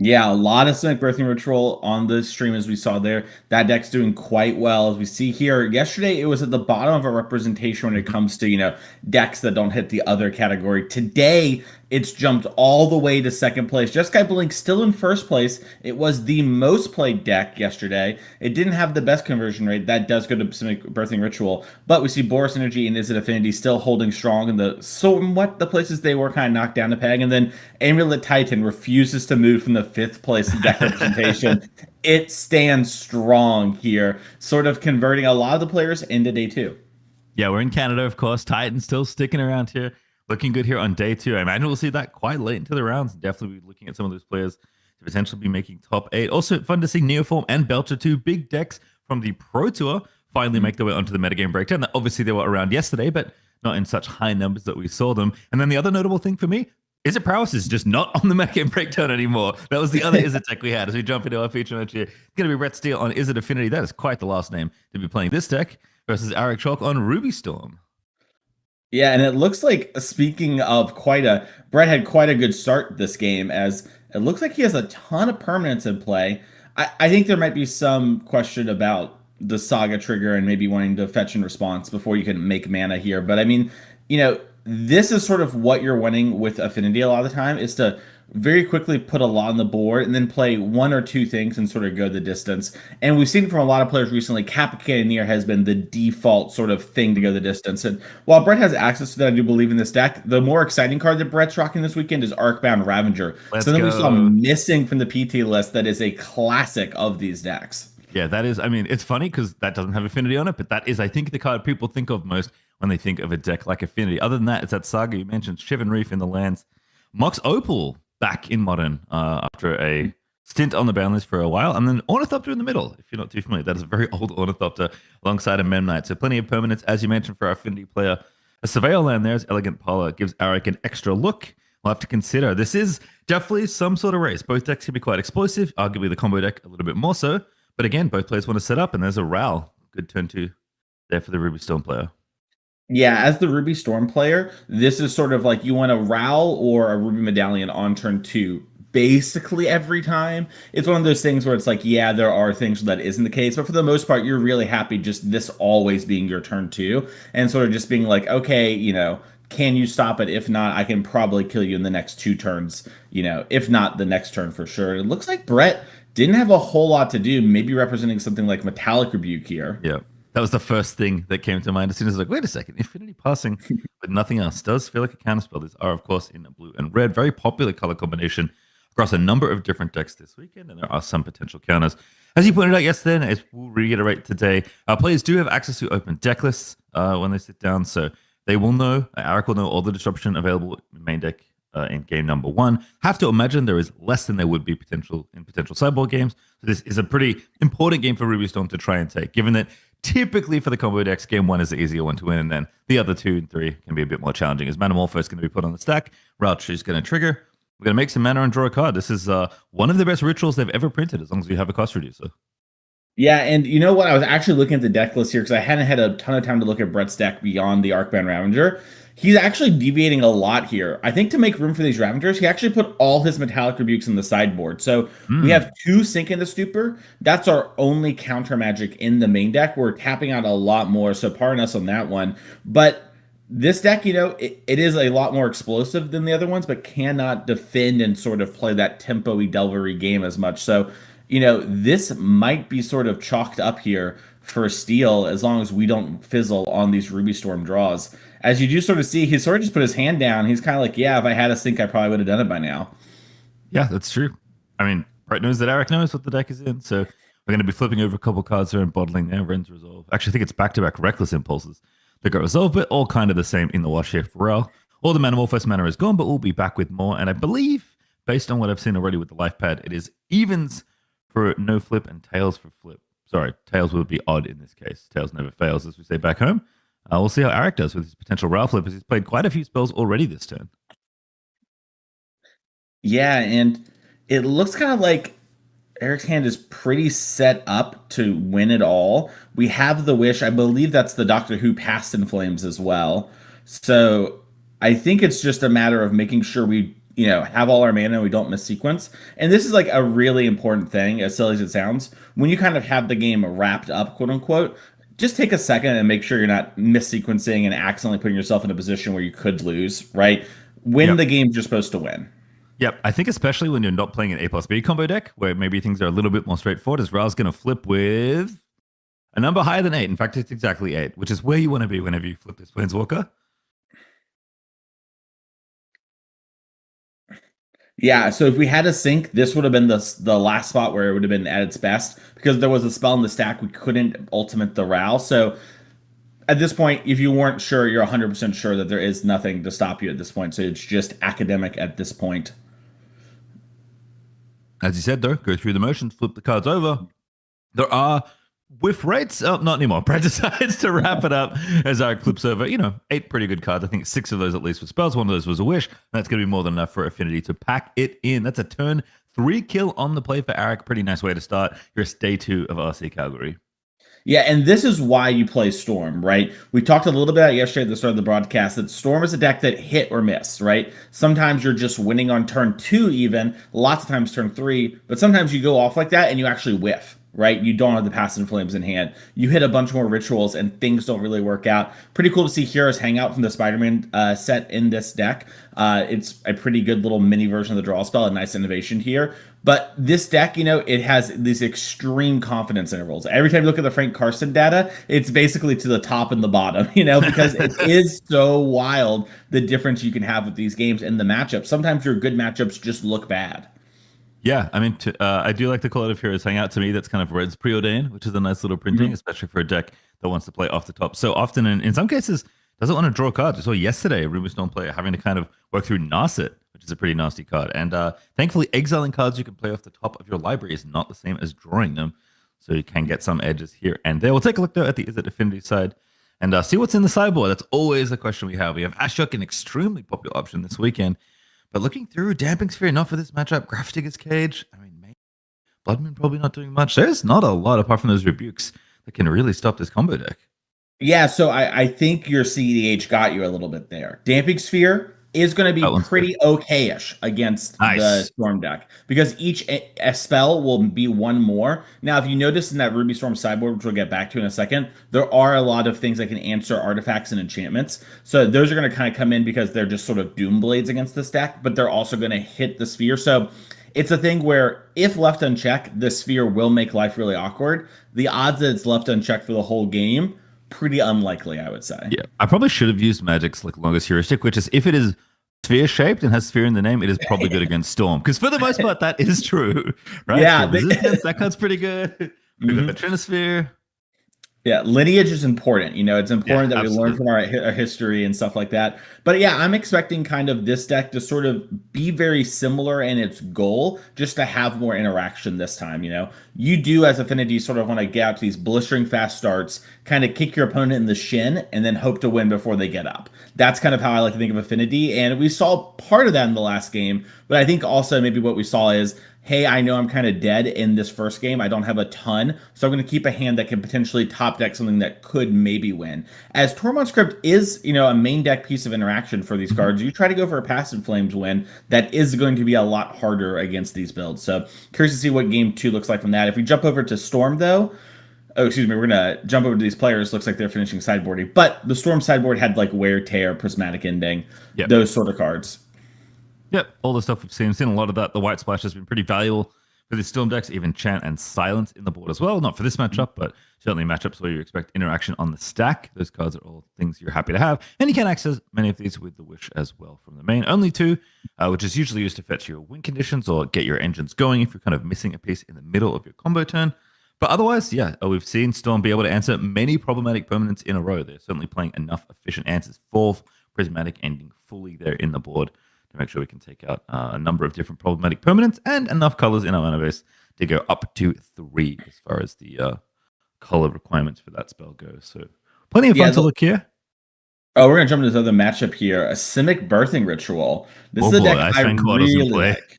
Yeah, a lot of Sonic Birthing Ritual on the stream as we saw there. That deck's doing quite well as we see here. Yesterday, it was at the bottom of a representation when it Mhm. comes to, decks that don't hit the other category. Today, it's jumped all the way to second place. Jeskai Blink still in first place. It was the most played deck yesterday. It didn't have the best conversion rate. That does go to Sonic Birthing Ritual. But we see Boris Energy and Izzet Affinity still holding strong in the somewhat the places they were kind of knocked down a peg. And then Amulet Titan refuses to move from the fifth place deck representation. It stands strong here, sort of converting a lot of the players into day two. Yeah, we're in Canada, of course. Titans still sticking around here, looking good here on day two. I imagine we'll see that quite late into the rounds. Definitely be looking at some of those players to potentially be making top eight. Also, fun to see Neoform and Belcher, two big decks from the Pro Tour, finally make their way onto the metagame breakdown. Obviously, they were around yesterday, but not in such high numbers that we saw them. And then the other notable thing for me, Izzet Prowess is just not on the metagame breakdown anymore. That was the other Izzet deck we had as we jump into our feature match here. It's going to be Brette Steele on Izzet Affinity. That is quite the last name to be playing this deck versus Arrick Chalk on Ruby Storm. Yeah, and it looks like speaking of Brett had quite a good start this game as it looks like he has a ton of permanents in play. I think there might be some question about the Saga trigger and maybe wanting to fetch and response before you can make mana here. But I mean, this is sort of what you're wanting with Affinity a lot of the time is to very quickly put a lot on the board and then play one or two things and sort of go the distance. And we've seen from a lot of players recently, Kappa Cannoneer has been the default sort of thing to go the distance. And while Brett has access to that, I do believe in this deck. The more exciting card that Brett's rocking this weekend is Arcbound Ravager. Let's Something we saw go. missing from the PT list that is a classic of these decks. Yeah, that is. I mean, it's funny because that doesn't have Affinity on it, but that is, I think, the card people think of most when they think of a deck like Affinity. Other than that, it's that Saga you mentioned, Shivan Reef in the lands. Mox Opal back in Modern after a stint on the ban list for a while, and then Ornithopter in the middle, if you're not too familiar. That is a very old Ornithopter alongside a Memnite. So plenty of permanents, as you mentioned, for our Affinity player. A Surveyor land there is Elegant Parlor, gives Arrick an extra look. We'll have to consider. This is definitely some sort of race. Both decks can be quite explosive, arguably the combo deck a little bit more so. But again, both players want to set up, and there's a Ral. Good turn two there for the Ruby Storm player. Yeah, as the Ruby Storm player, this is sort of like you want a Ral or a Ruby Medallion on turn two basically every time. It's one of those things where it's like, yeah, there are things where that isn't the case, but for the most part, you're really happy just this always being your turn two and sort of just being like, okay, can you stop it? If not, I can probably kill you in the next two turns, if not the next turn for sure. It looks like Brett didn't have a whole lot to do, maybe representing something like Metallic Rebuke here. Yeah. That was the first thing that came to mind as soon as I was like, wait a second, Infinity Passing with nothing else does feel like a counterspell. These are, of course, in blue and red. Very popular color combination across a number of different decks this weekend, and there are some potential counters. As you pointed out yesterday, and as we'll reiterate today, our players do have access to open deck lists when they sit down, so they will know, Arrick will know all the disruption available in main deck in game number one. Have to imagine there is less than there would be potential sideboard games. So this is a pretty important game for Ruby Storm to try and take, given that typically for the combo decks, game one is the easier one to win, and then the other two and three can be a bit more challenging. As Manamorpho is going to be put on the stack, Route is going to trigger. We're going to make some mana and draw a card. This is one of the best rituals they've ever printed, as long as you have a cost reducer. Yeah, and you know what? I was actually looking at the deck list here because I hadn't had a ton of time to look at Brett's deck beyond the Arcbound Ravager. He's actually deviating a lot here. I think to make room for these Ravagers, he actually put all his Metallic Rebukes in the sideboard. So we have two Sink in the Stupor. That's our only counter magic in the main deck. We're tapping out a lot more, so pardon us on that one. But this deck, it is a lot more explosive than the other ones, but cannot defend and sort of play that tempo-y, delvery game as much. So, this might be sort of chalked up here for steal as long as we don't fizzle on these Ruby Storm draws. As you do sort of see, he sort of just put his hand down. He's kind of like, yeah, if I had a Sink, I probably would have done it by now. Yeah, that's true. I mean, Brett knows that Arrick knows what the deck is in, so we're going to be flipping over a couple cards there and bottling there. Ren's Resolve. Actually, I think it's back-to-back Reckless Impulses that got resolved, but all kind of the same in the wash here for Rel. All the Manamorphose mana is gone, but we'll be back with more. And I believe, based on what I've seen already with the life pad, it is evens for no flip and tails for flip. Sorry, tails would be odd in this case. Tails never fails, as we say back home. We'll see how Arrick does with his potential Ral flip, as he's played quite a few spells already this turn. Yeah, and it looks kind of like Eric's hand is pretty set up to win it all. We have the wish. I believe that's the Doctor Who Past in Flames as well. So I think it's just a matter of making sure we have all our mana and we don't miss sequence. And this is like a really important thing, as silly as it sounds. When you kind of have the game wrapped up, quote unquote, just take a second and make sure you're not mis-sequencing and accidentally putting yourself in a position where you could lose, right? Win Yep. the games you're supposed to win. Yep. I think especially when you're not playing an A plus B combo deck, where maybe things are a little bit more straightforward, as Ra's going to flip with a number higher than 8. In fact, it's exactly 8, which is where you want to be whenever you flip this Planeswalker. Yeah, so if we had a sync, this would have been the last spot where it would have been at its best because there was a spell in the stack we couldn't ultimate the Ral. So at this point, if you weren't sure, you're 100% sure that there is nothing to stop you at this point. So it's just academic at this point. As you said, though, go through the motions, flip the cards over. There are whiff rates. Oh, not anymore. Brett decides to wrap it up as Arrick flips over, 8 pretty good cards. I think 6 of those at least were spells. One of those was a wish. That's going to be more than enough for Affinity to pack it in. That's a turn 3 kill on the play for Arrick. Pretty nice way to start your day 2 of RC Calgary. Yeah, and this is why you play Storm, right? We talked a little bit yesterday at the start of the broadcast that Storm is a deck that hit or miss, right? Sometimes you're just winning on turn 2 even, lots of times turn 3, but sometimes you go off like that and you actually whiff, right? You don't have the Pass and Flames in hand. You hit a bunch more rituals and things don't really work out. Pretty cool to see Heroes Hangout from the Spider-Man set in this deck. It's a pretty good little mini version of the draw spell, a nice innovation here. But this deck, it has these extreme confidence intervals. Every time you look at the Frank Karsten data, it's basically to the top and the bottom, because it is so wild the difference you can have with these games and the matchups. Sometimes your good matchups just look bad. Yeah, I mean, I do like the Call of Heroes Hangout. To me, that's kind of Red's preordained, which is a nice little printing, especially for a deck that wants to play off the top. So often, in some cases, doesn't want to draw cards. We saw yesterday a Ruby Stone player having to kind of work through Narset, which is a pretty nasty card. And thankfully, exiling cards you can play off the top of your library is not the same as drawing them. So you can get some edges here and there. We'll take a look, though, at the Izzet Affinity side and see what's in the sideboard. That's always a question we have. We have Ashok, an extremely popular option this weekend. But looking through, Damping Sphere, not for this matchup. Grafdigger's Cage, I mean, maybe. Bloodmoon probably not doing much. There's not a lot, apart from those rebukes, that can really stop this combo deck. Yeah, so I think your CDH got you a little bit there. Damping Sphere is going to be pretty okay-ish against the Storm deck because each spell will be one more. Now, if you notice in that Ruby Storm sideboard, which we'll get back to in a second, there are a lot of things that can answer artifacts and enchantments. So those are going to kind of come in because they're just sort of Doom Blades against this deck, but they're also going to hit the sphere. So it's a thing where if left unchecked, the sphere will make life really awkward. The odds that it's left unchecked for the whole game, pretty unlikely, I would say. Yeah, I probably should have used Magic's longest heuristic, which is if it is sphere shaped and has sphere in the name, it is probably good against Storm. Because for the most part, that is true, right? Yeah, that card's pretty good. We've got the Trinisphere. Yeah, lineage is important. It's important that absolutely. we learn from our history and stuff like that. But yeah, I'm expecting kind of this deck to sort of be very similar in its goal, just to have more interaction this time. You do as Affinity sort of want to get out to these blistering fast starts, kind of kick your opponent in the shin, and then hope to win before they get up. That's kind of how I like to think of Affinity. And we saw part of that in the last game, but I think also maybe what we saw is, hey, I know I'm kind of dead in this first game. I don't have a ton, so I'm going to keep a hand that can potentially top deck something that could maybe win. As Tormund Script is, a main deck piece of interaction for these cards, you try to go for a Pass and Flames win, that is going to be a lot harder against these builds. So curious to see what game 2 looks like from that. If we jump over to Storm, though, we're going to jump over to these players. Looks like they're finishing sideboarding, but the Storm sideboard had like Wear, Tear, Prismatic Ending, those sort of cards. Yep, all the stuff we've seen. We've seen a lot of that. The White Splash has been pretty valuable for the Storm decks, even Chant and Silence in the board as well. Not for this matchup, but certainly matchups where you expect interaction on the stack. Those cards are all things you're happy to have. And you can access many of these with the Wish as well from the main. Only 2, which is usually used to fetch your win conditions or get your engines going if you're kind of missing a piece in the middle of your combo turn. But otherwise, yeah, we've seen Storm be able to answer many problematic permanents in a row. They're certainly playing enough efficient answers for Prismatic Ending fully there in the board to make sure we can take out a number of different problematic permanents and enough colors in our mana base to go up to 3 as far as the color requirements for that spell goes. So plenty of fun to look here. Oh, we're going to jump into this other matchup here. A Simic Birthing Ritual. This is a deck I really like.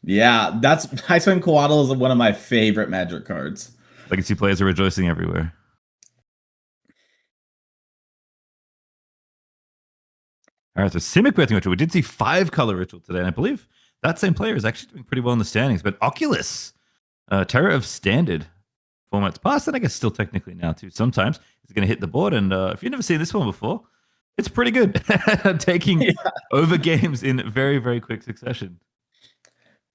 Yeah, Icewind Coatl is one of my favorite Magic cards. Legacy players are rejoicing everywhere. All right, so Simic betting ritual. We did see 5-color ritual today, and I believe that same player is actually doing pretty well in the standings. But Oculus, Terror of Standard formats past, and I guess still technically now too. Sometimes it's going to hit the board, and if you've never seen this one before, it's pretty good. Taking over games in very, very quick succession.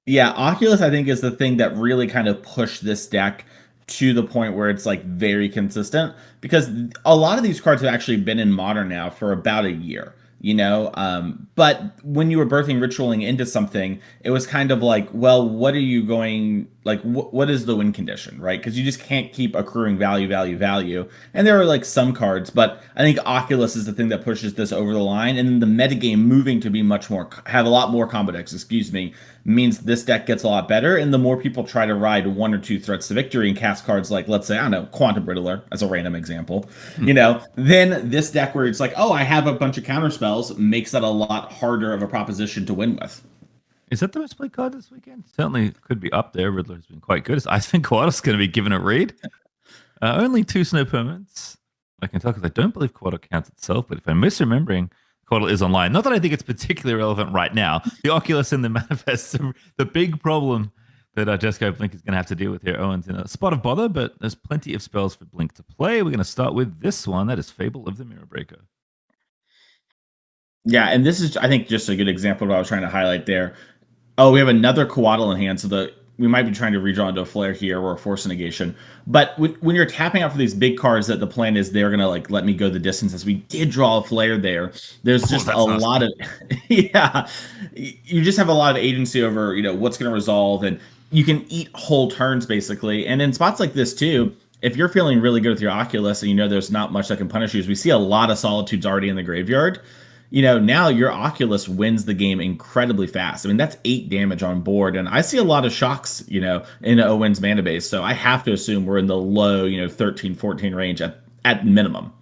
Yeah, Oculus, I think, is the thing that really kind of pushed this deck to the point where it's like very consistent because a lot of these cards have actually been in Modern now for about a year, you know. But when you were birthing ritualing into something, it was kind of like, well, what are you going like? What is the win condition, right? Because you just can't keep accruing value. And there are like some cards, but I think Oculus is the thing that pushes this over the line, and the metagame moving to be much more have a lot more combo decks. Excuse me, means this deck gets a lot better, and the more people try to ride one or two threats to victory and cast cards like, let's say, I don't know, Quantum Brittler as a random example, you know, then this deck where it's like, oh, I have a bunch of counter spells, makes that a lot harder of a proposition to win with. Is that the most played card this weekend? Certainly could be up there. Riddler's been quite good. I think Quaddle's going to be given a read. Only 2 snow permanents. I can tell because I don't believe Quaddle counts itself, but if I'm misremembering, Quaddle is online. Not that I think it's particularly relevant right now. The Oculus and the Manifest, the big problem that Jesco Blink is going to have to deal with here. Owen's in a spot of bother, but there's plenty of spells for Blink to play. We're going to start with this one. That is Fable of the Mirror Breaker. Yeah, and this is, I think, just a good example of what I was trying to highlight there. Oh, we have another Quaddle in hand, so we might be trying to redraw into a Flare here or a Force Negation. But when you're tapping out for these big cards, that the plan is they're going to like let me go the distance, as we did draw a Flare there. There's just a lot of, yeah, you just have a lot of agency over, you know, what's going to resolve, and you can eat whole turns basically. And in spots like this too, if you're feeling really good with your Oculus and you know there's not much that can punish you, we see a lot of Solitudes already in the graveyard. You know, now your Oculus wins the game incredibly fast. I mean, that's 8 damage on board, and I see a lot of shocks, you know, in Owen's mana base, so I have to assume we're in the low, you know, 13, 14 range at minimum.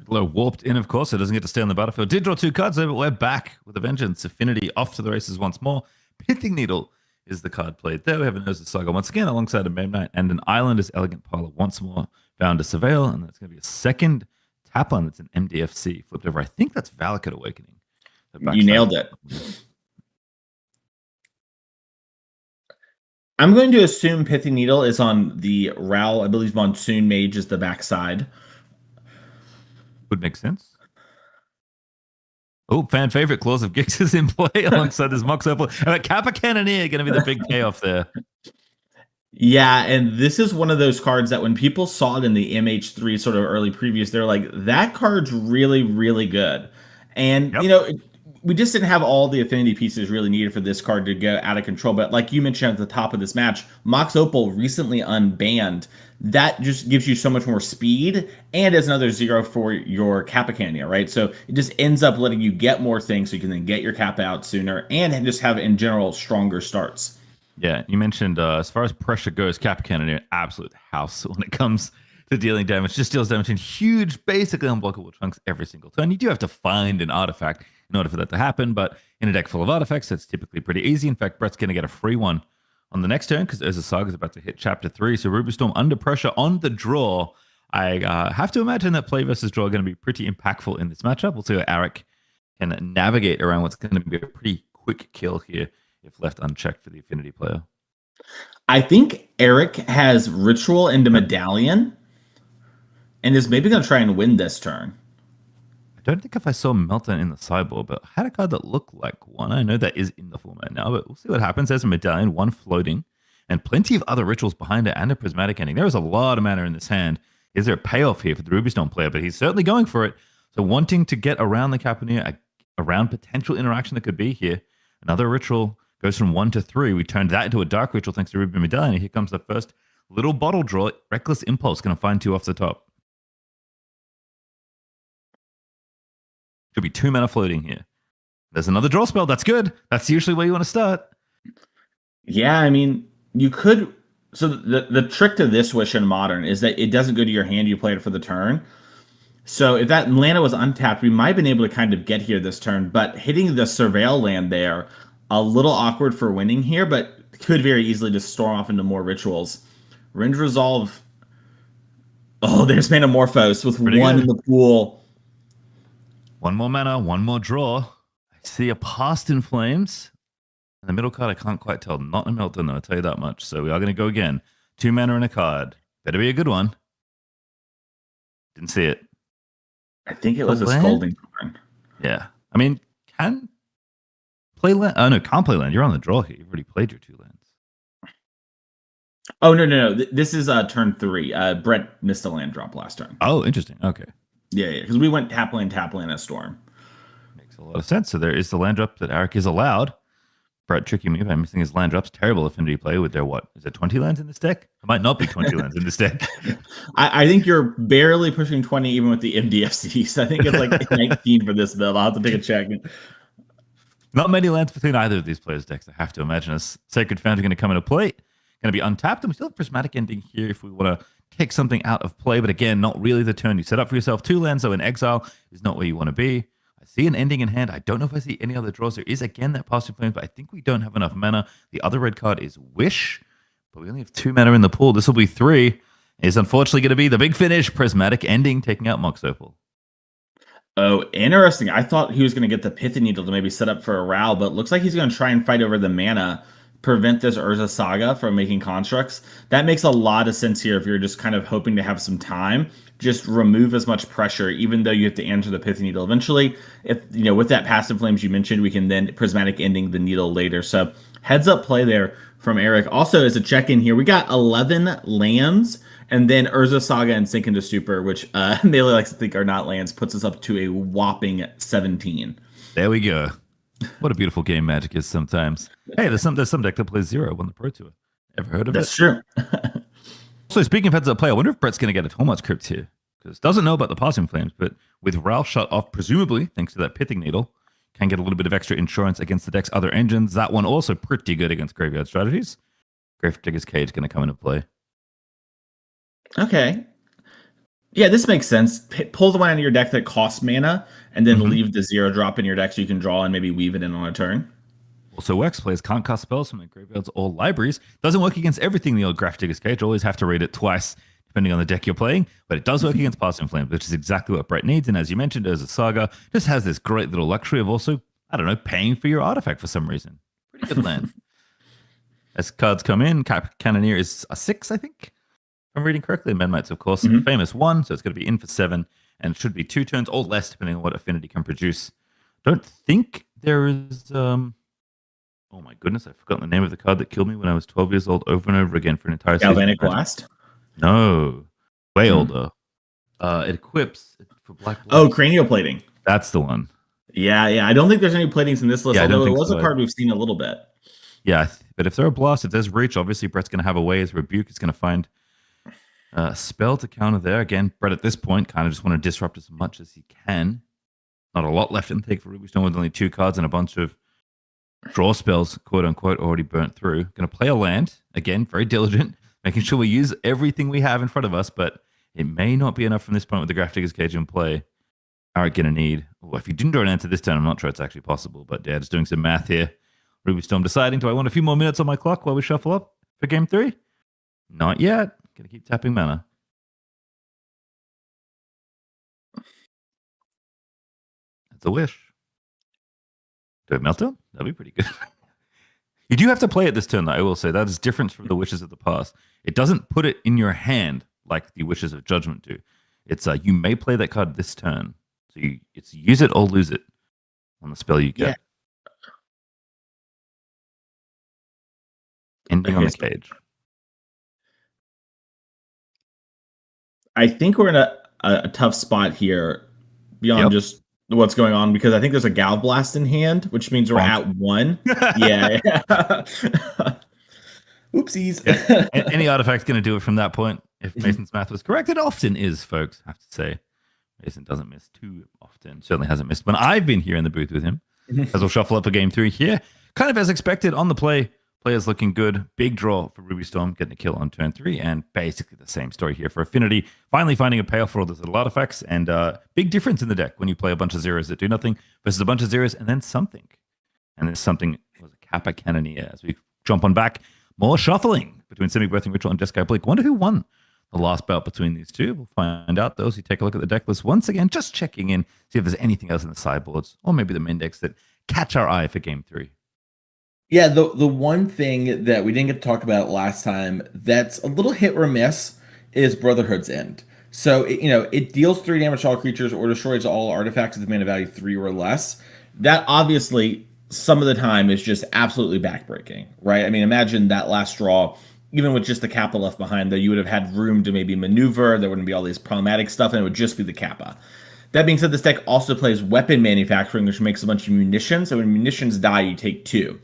Low warped in, of course, so it doesn't get to stay on the battlefield. Did draw 2 cards, though, but we're back with a vengeance. Affinity off to the races once more. Pithing Needle is the card played there. We have a Nose of Saga once again alongside a Mem Knight, and an Islander's Elegant Parlor once more. Bound to Surveil, and that's going to be a second tap on that's an MDFC flipped over. I think that's Valakut Awakening. You nailed it. I'm going to assume Pithing Needle is on the Ral. I believe Monsoon Mage is the backside. Would make sense. Oh, fan favorite Claws of Gix is in play alongside this Mox Opal. And Kappa Cannoneer going to be the big payoff there. Yeah, and this is one of those cards that when people saw it in the MH3 sort of early previews, they're like, that card's really, really good. And, you know, we just didn't have all the affinity pieces really needed for this card to go out of control. But like you mentioned at the top of this match, Mox Opal recently unbanned. That just gives you so much more speed and as another 0 for your Kappa Cannoneer, right? So it just ends up letting you get more things so you can then get your Kappa out sooner and just have, in general, stronger starts. Yeah, you mentioned as far as pressure goes, Kappa Cannoneer, absolute house when it comes to dealing damage. Just deals damage in huge, basically unblockable chunks every single turn. You do have to find an artifact in order for that to happen, but in a deck full of artifacts, that's typically pretty easy. In fact, Brett's going to get a free one on the next turn because Urza Saga is about to hit Chapter 3. So Ruby Storm under pressure on the draw. I have to imagine that play versus draw are going to be pretty impactful in this matchup. We'll see how Arrick can navigate around what's going to be a pretty quick kill here if left unchecked for the affinity player. I think Arrick has Ritual into Medallion and is maybe going to try and win this turn. I don't think if I saw Meltdown in the sideboard, but I had a card that looked like one. I know that is in the format now, but we'll see what happens. There's a Medallion, 1 floating, and plenty of other rituals behind it, and a Prismatic Ending. There is a lot of mana in this hand. Is there a payoff here for the Ruby Stone player? But he's certainly going for it. So wanting to get around the Capaneer, around potential interaction that could be here. Another ritual goes from 1 to 3. We turned that into a dark ritual thanks to Ruby Medallion. And here comes the first little bottle draw. Reckless Impulse going to find 2 off the top. Could be 2 mana floating here. There's another draw spell. That's good. That's usually where you want to start. Yeah, I mean, you could. So the trick to this Wish in Modern is that it doesn't go to your hand. You play it for the turn. So if that Lana was untapped, we might have been able to kind of get here this turn. But hitting the Surveil land there, a little awkward for winning here, but could very easily just storm off into more rituals. Rend Resolve. Oh, there's Manamorphose with Pretty 1 good in the pool. One more mana, one more draw. I see a Past in Flames. And the middle card, I can't quite tell. Not a Melton, though, I'll tell you that much. So we are going to go again. 2 mana and a card. Better be a good one. Didn't see it. I think it was a Scalding Tarn. Yeah. I mean, can play land. Oh, no, can't play land. You're on the draw here. You've already played your 2 lands. Oh, no. This is turn 3. Brette missed a land drop last turn. Oh, interesting. Okay. Yeah. Because we went tap land, a Storm. Makes a lot of sense. So there is the land drop that Arrick is allowed. Brett tricking me by missing his land drops. Terrible affinity play with their what? Is it 20 lands in this deck? It might not be 20 lands in this deck. I think you're barely pushing 20 even with the MDFCs. I think it's like 19 for this build. I'll have to take a check. Not many lands between either of these players' decks. I have to imagine as Sacred Foundry going to come into play. Going to be untapped. And we still have Prismatic Ending here if we want to take something out of play. But again, not really the turn you set up for yourself. 2 lands, so in exile is not where you want to be. I see an ending in hand. I don't know if I see any other draws. There is, again, that Past in Flames, but I think we don't have enough mana. The other red card is Wish, but we only have 2 mana in the pool. This will be 3. It's unfortunately going to be the big finish, Prismatic Ending, taking out Mox Opal. Oh, interesting. I thought he was going to get the Pithy Needle to maybe set up for a Ral, but looks like he's going to try and fight over the mana, prevent this Urza Saga from making constructs. That makes a lot of sense here if you're just kind of hoping to have some time. Just remove as much pressure, even though you have to answer the Pithy Needle eventually. If with that Past in Flames you mentioned, we can then Prismatic Ending the Needle later. So heads up play there from Arrick. Also, as a check-in here, we got 11 lands, and then Urza Saga and Sink into Stupor, which Melee likes to think are not lands, puts us up to a whopping 17. There we go. What a beautiful game Magic is sometimes. Hey, there's some deck that plays 0 on the Pro Tour. Ever heard of That's it? That's true. So speaking of heads up play, I wonder if Brett's going to get a Tormod's Crypt here. Because doesn't know about the Past in Flames, but with Ral shut off, presumably, thanks to that Pithing Needle, can get a little bit of extra insurance against the deck's other engines. That one also pretty good against Graveyard strategies. Gravedigger's Cage going to come into play. Okay. Yeah, this makes sense. Pull the one out of your deck that costs mana, and then leave the 0 drop in your deck so you can draw and maybe weave it in on a turn. Also, X players can't cast spells from their graveyards or libraries. Doesn't work against everything the old Gravedigger's Cage. Always have to read it twice, depending on the deck you're playing. But it does work against Past in Flames, which is exactly what Brett needs. And as you mentioned, Urza Saga just has this great little luxury of also, I don't know, paying for your artifact for some reason. Pretty good land. As cards come in, Cannoneer is a 6, I think. If I'm reading correctly. Mendmites, of course, the famous 1, so it's going to be in for 7, and it should be 2 turns or less, depending on what affinity can produce. Don't think there is... Oh my goodness, I've forgotten the name of the card that killed me when I was 12 years old over and over again for an entire season. Galvanic Blast? No. Way older. It equips for black. Oh, Cranial Plating. That's the one. Yeah. I don't think there's any platings in this list, although it was so. A card we've seen a little bit. Yeah, but if there are blasts, if there's reach, obviously Brett's going to have a way. As Rebuke is going to find a spell to counter there. Again, Brett at this point kind of just want to disrupt as much as he can. Not a lot left in the take for Ruby Stone with only 2 cards and a bunch of draw spells, quote unquote, already burnt through. Going to play a land. Again, very diligent, making sure we use everything we have in front of us, but it may not be enough from this point with the Gravedigger's Cage in play. Arrick going to need... Well, if you didn't draw an answer this turn, I'm not sure it's actually possible, but yeah, just doing some math here. Ruby Storm deciding, do I want a few more minutes on my clock while we shuffle up for game 3? Not yet. Going to keep tapping mana. That's a wish. Do it Meltdown? That'd be pretty good. You do have to play it this turn, though, I will say. That is different from the wishes of the past. It doesn't put it in your hand like the wishes of judgment do. It's you may play that card this turn. So it's use it or lose it on the spell you get. Yeah. Ending on the cage. I think we're in a tough spot here beyond just what's going on, because I think there's a Galv Blast in hand, which means we're at 1. Yeah. Oopsies. Yeah. Any artifact's going to do it from that point. If Mason's math was correct, it often is, folks, I have to say. Mason doesn't miss too often. Certainly hasn't missed when I've been here in the booth with him. As we'll shuffle up for game 3 here. Kind of as expected on the play. Players looking good. Big draw for Ruby Storm, getting a kill on turn 3. And basically the same story here for Affinity. Finally finding a payoff for all those little artifacts. And big difference in the deck when you play a bunch of zeros that do nothing versus a bunch of zeros and then something. And this something was a Kappa Cannoneer. As we jump on back, more shuffling between Semi-Birthing Ritual and Jeskai Bleak. Wonder who won the last bout between these two. We'll find out those. You take a look at the deck list once again, just checking in, see if there's anything else in the sideboards or maybe the main decks that catch our eye for game 3. Yeah, the one thing that we didn't get to talk about last time that's a little hit or miss is Brotherhood's End. So it deals 3 damage to all creatures or destroys all artifacts with mana value 3 or less. That obviously some of the time is just absolutely backbreaking, right? I mean, imagine that last draw, even with just the Kappa left behind, though, you would have had room to maybe maneuver. There wouldn't be all these problematic stuff, and it would just be the Kappa. That being said, this deck also plays weapon manufacturing, which makes a bunch of munitions. So when munitions die, you take 2.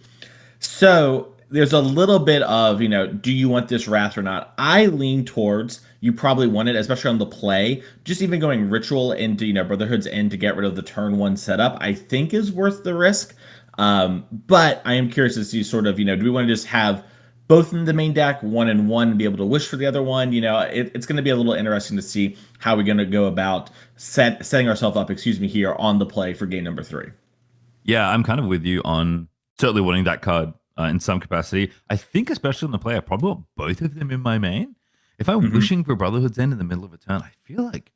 So there's a little bit of, do you want this Wrath or not? I lean towards you probably want it, especially on the play. Just even going Ritual into, Brotherhood's End to get rid of the turn 1 setup, I think is worth the risk. But I am curious to see sort of, do we want to just have both in the main deck, 1 and 1, and be able to wish for the other one? It's going to be a little interesting to see how we're going to go about setting ourselves up, here on the play for game number 3. Yeah, I'm kind of with you on certainly wanting that card in some capacity. I think especially on the play, I probably want both of them in my main. If I'm wishing for Brotherhood's End in the middle of a turn, I feel like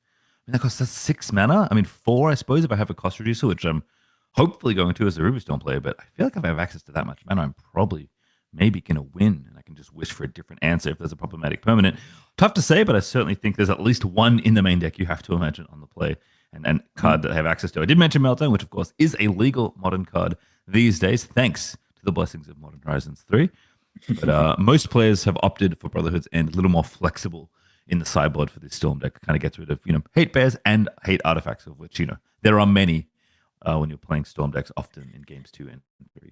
that costs us 6 mana. I mean, 4, I suppose, if I have a cost reducer, which I'm hopefully going to as a Ruby Storm player. But I feel like if I have access to that much mana, I'm probably maybe going to win, and I can just wish for a different answer if there's a problematic permanent. Tough to say, but I certainly think there's at least one in the main deck you have to imagine on the play, and card that I have access to. I did mention Meltdown, which of course is a legal modern card these days, thanks to the blessings of Modern Horizons 3. But most players have opted for Brotherhood's End, a little more flexible in the sideboard for this Storm deck. Kind of gets rid of, hate bears and hate artifacts, of which, there are many when you're playing Storm decks, often in games 2 and 3.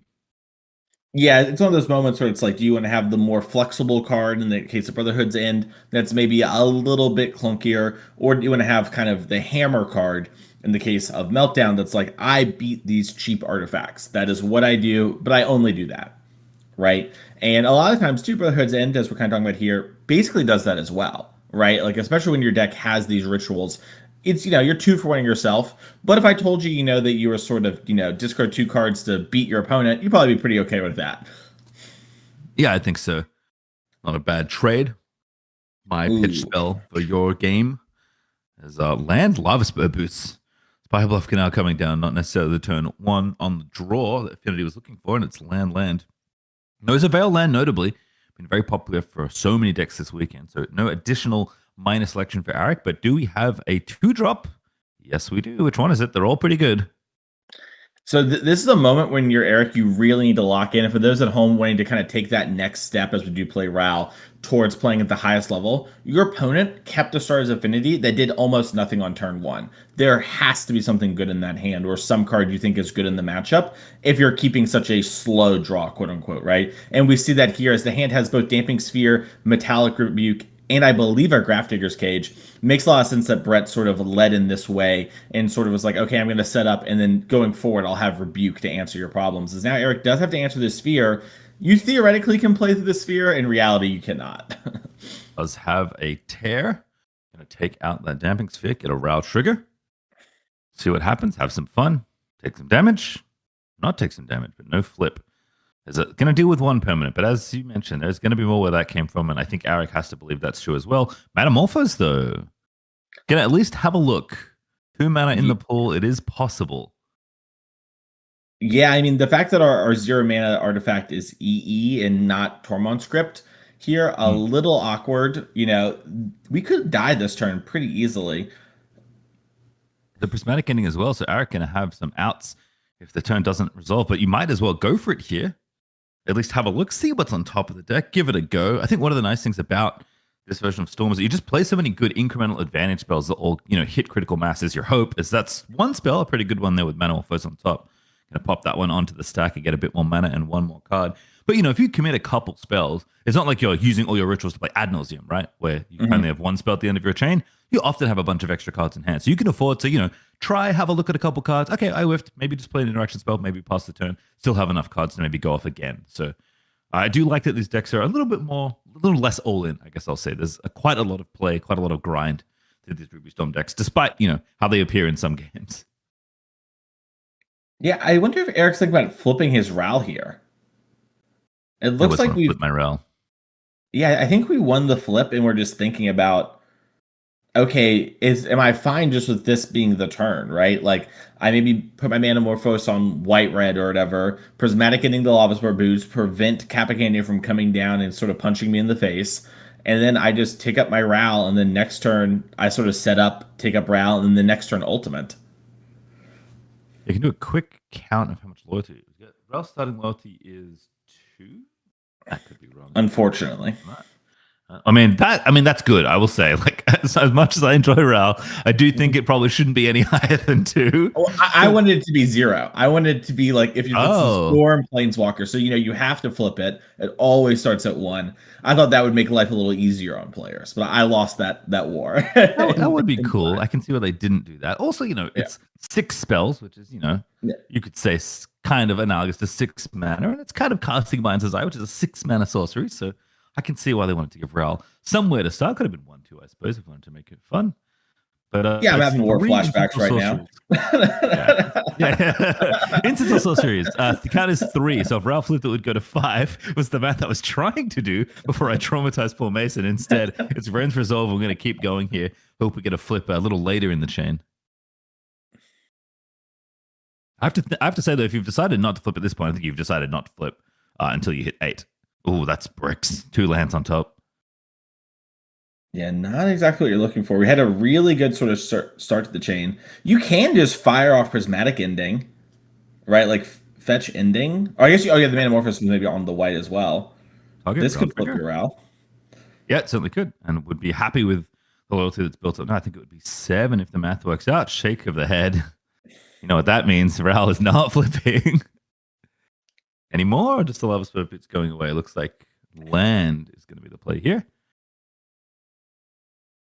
Yeah, it's one of those moments where it's like, do you want to have the more flexible card in the case of Brotherhood's End that's maybe a little bit clunkier, or do you want to have kind of the hammer card in the case of Meltdown that's like, I beat these cheap artifacts. That is what I do, but I only do that, right? And a lot of times, too, Brotherhood's End, as we're kind of talking about here, basically does that as well, right? Like, especially when your deck has these rituals, it's, you're 2 for 1 yourself. But if I told you, that you were sort of, discard 2 cards to beat your opponent, you'd probably be pretty okay with that. Yeah, I think so. Not a bad trade. My pitch spell for your game is land Lava Spur Boots. Spy Bluff Canal coming down, not necessarily the turn 1 on the draw that Affinity was looking for, and it's land. Noza Veil land, notably, been very popular for so many decks this weekend. So no additional minor selection for Arrick, but do we have a 2-drop? Yes, we do. Which one is it? They're all pretty good. So this is a moment when you're Arrick, you really need to lock in. And for those at home wanting to kind of take that next step as we do play Ral towards playing at the highest level, your opponent kept a Star's Affinity that did almost nothing on turn 1. There has to be something good in that hand, or some card you think is good in the matchup if you're keeping such a slow draw, quote unquote, right? And we see that here as the hand has both Damping Sphere, Metallic Rebuke, and I believe our Grafdigger's Cage. Makes a lot of sense that Brette sort of led in this way and sort of was like, okay, I'm going to set up, and then going forward, I'll have Rebuke to answer your problems. As now Arrick does have to answer this Sphere. You theoretically can play through the Sphere. In reality, you cannot. Does have a tear. Going to take out that Damping Sphere, get a Row trigger. See what happens. Have some fun. Take some damage. Not take some damage, but no flip. Is it going to deal with 1 permanent? But as you mentioned, there's going to be more where that came from, and I think Arrick has to believe that's true as well. Metamorphose, though, going to at least have a look. 2 mana in the pool, it is possible. Yeah, I mean, the fact that our 0 mana artifact is EE and not Tormund script here, a little awkward. We could die this turn pretty easily. The prismatic ending as well, so Arrick going to have some outs if the turn doesn't resolve, but you might as well go for it here. At least have a look, see what's on top of the deck, give it a go. I think one of the nice things about this version of Storm is that you just play so many good incremental advantage spells that all, hit critical mass is your hope. Is that's one spell, a pretty good one there with Metamorphose on top. Gonna pop that one onto the stack and get a bit more mana and 1 more card. But if you commit a couple spells, it's not like you're using all your rituals to play ad nauseum, right? Where you only have 1 spell at the end of your chain. You often have a bunch of extra cards in hand. So you can afford to, try, have a look at a couple cards. Okay, I whiffed. Maybe just play an interaction spell, maybe pass the turn. Still have enough cards to maybe go off again. So I do like that these decks are a little less all-in, I guess I'll say. There's quite a lot of play, quite a lot of grind to these Ruby Storm decks, despite, how they appear in some games. Yeah, I wonder if Eric's thinking about flipping his Ral here. It looks like we've flip my Ral. Yeah, I think we won the flip, and we're just thinking about, okay, am I fine just with this being the turn, right? Like I maybe put my Manamorphose on white red or whatever, prismatic ending the Lava Spore boost, prevent Capicandia from coming down and sort of punching me in the face. And then I just take up my Ral, and then next turn I sort of set up, take up Ral, and then the next turn ultimate. You can do a quick count of how much loyalty it is. Ralph's starting loyalty is 2. That could be wrong. Unfortunately. I mean that's good. I will say, like as much as I enjoy Ral, I do think it probably shouldn't be any higher than 2. Well, I wanted it to be 0. I wanted it to be like if you put some Storm Planeswalker, so you have to flip it. It always starts at 1. I thought that would make life a little easier on players, but I lost that war. That would be cool. I can see why they didn't do that. Also, it's 6 spells, which is you could say kind of analogous to 6 mana, and it's kind of casting Mind's Desire, which is a 6 mana sorcery. So I can see why they wanted to give Ral somewhere to start. Could have been 1-2, I suppose, if we wanted to make it fun. But yeah, I'm having war flashbacks right now. Yeah. Incidental sorceries. The count is 3. So if Ral flipped, it would go to 5. Was the math I was trying to do before I traumatized poor Mason. Instead, it's Ren's Resolve. We're going to keep going here. Hope we get a flip a little later in the chain. I have to say though, if you've decided not to flip at this point, I think you've decided not to flip until you hit 8. Oh, that's bricks. 2 lands on top. Yeah, not exactly what you're looking for. We had a really good sort of start to the chain. You can just fire off Prismatic Ending, right? Like fetch ending. Or I guess the Manamorphous was maybe on the white as well. Okay, this could flip your Ral. Yeah, it certainly could, and would be happy with the loyalty that's built up. No, I think it would be 7 if the math works out. Shake of the head. You know what that means? Ral is not flipping anymore. Or just the Lava Spore it's going away. It looks like land is going to be the play here.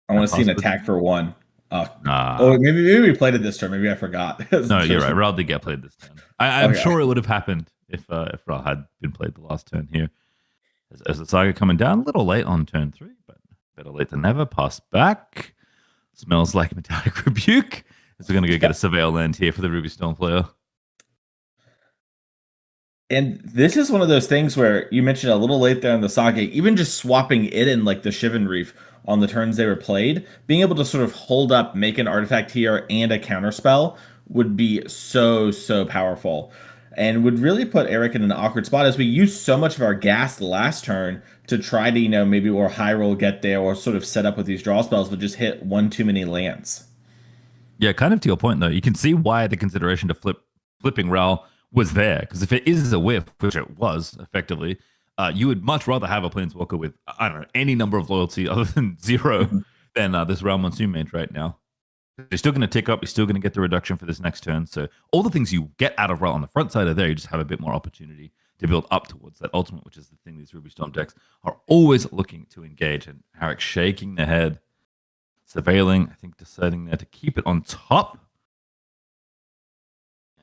I want to see an attack for 1. Oh, maybe we played it this turn. Maybe I forgot. No, you're right. Ral did get played this turn. I'm sure it would have happened if Ral had been played the last turn here. As the Saga coming down a little late on turn 3, but better late than never. Pass back. Smells like Metallic Rebuke. So we're going to go get a Surveil land here for the Ruby Stone player. And this is one of those things where you mentioned a little late there in the Saga, even just swapping it in like the Shivan Reef on the turns they were played, being able to sort of hold up, make an artifact here and a counterspell would be so powerful. And would really put Arrick in an awkward spot as we used so much of our gas last turn to try to, maybe or high roll get there or sort of set up with these draw spells, but just hit one too many lands. Yeah, kind of to your point, though. You can see why the consideration to flipping Ral was there. Because if it is a whiff, which it was, effectively, you would much rather have a Planeswalker with, I don't know, any number of loyalty other than 0 than this Ral Monsoon Mage right now. You're still going to tick up. You're still going to get the reduction for this next turn. So all the things you get out of Ral on the front side are there. You just have a bit more opportunity to build up towards that ultimate, which is the thing these Ruby Storm decks are always looking to engage. And Arrick shaking the head, surveilling, I think deciding there to keep it on top.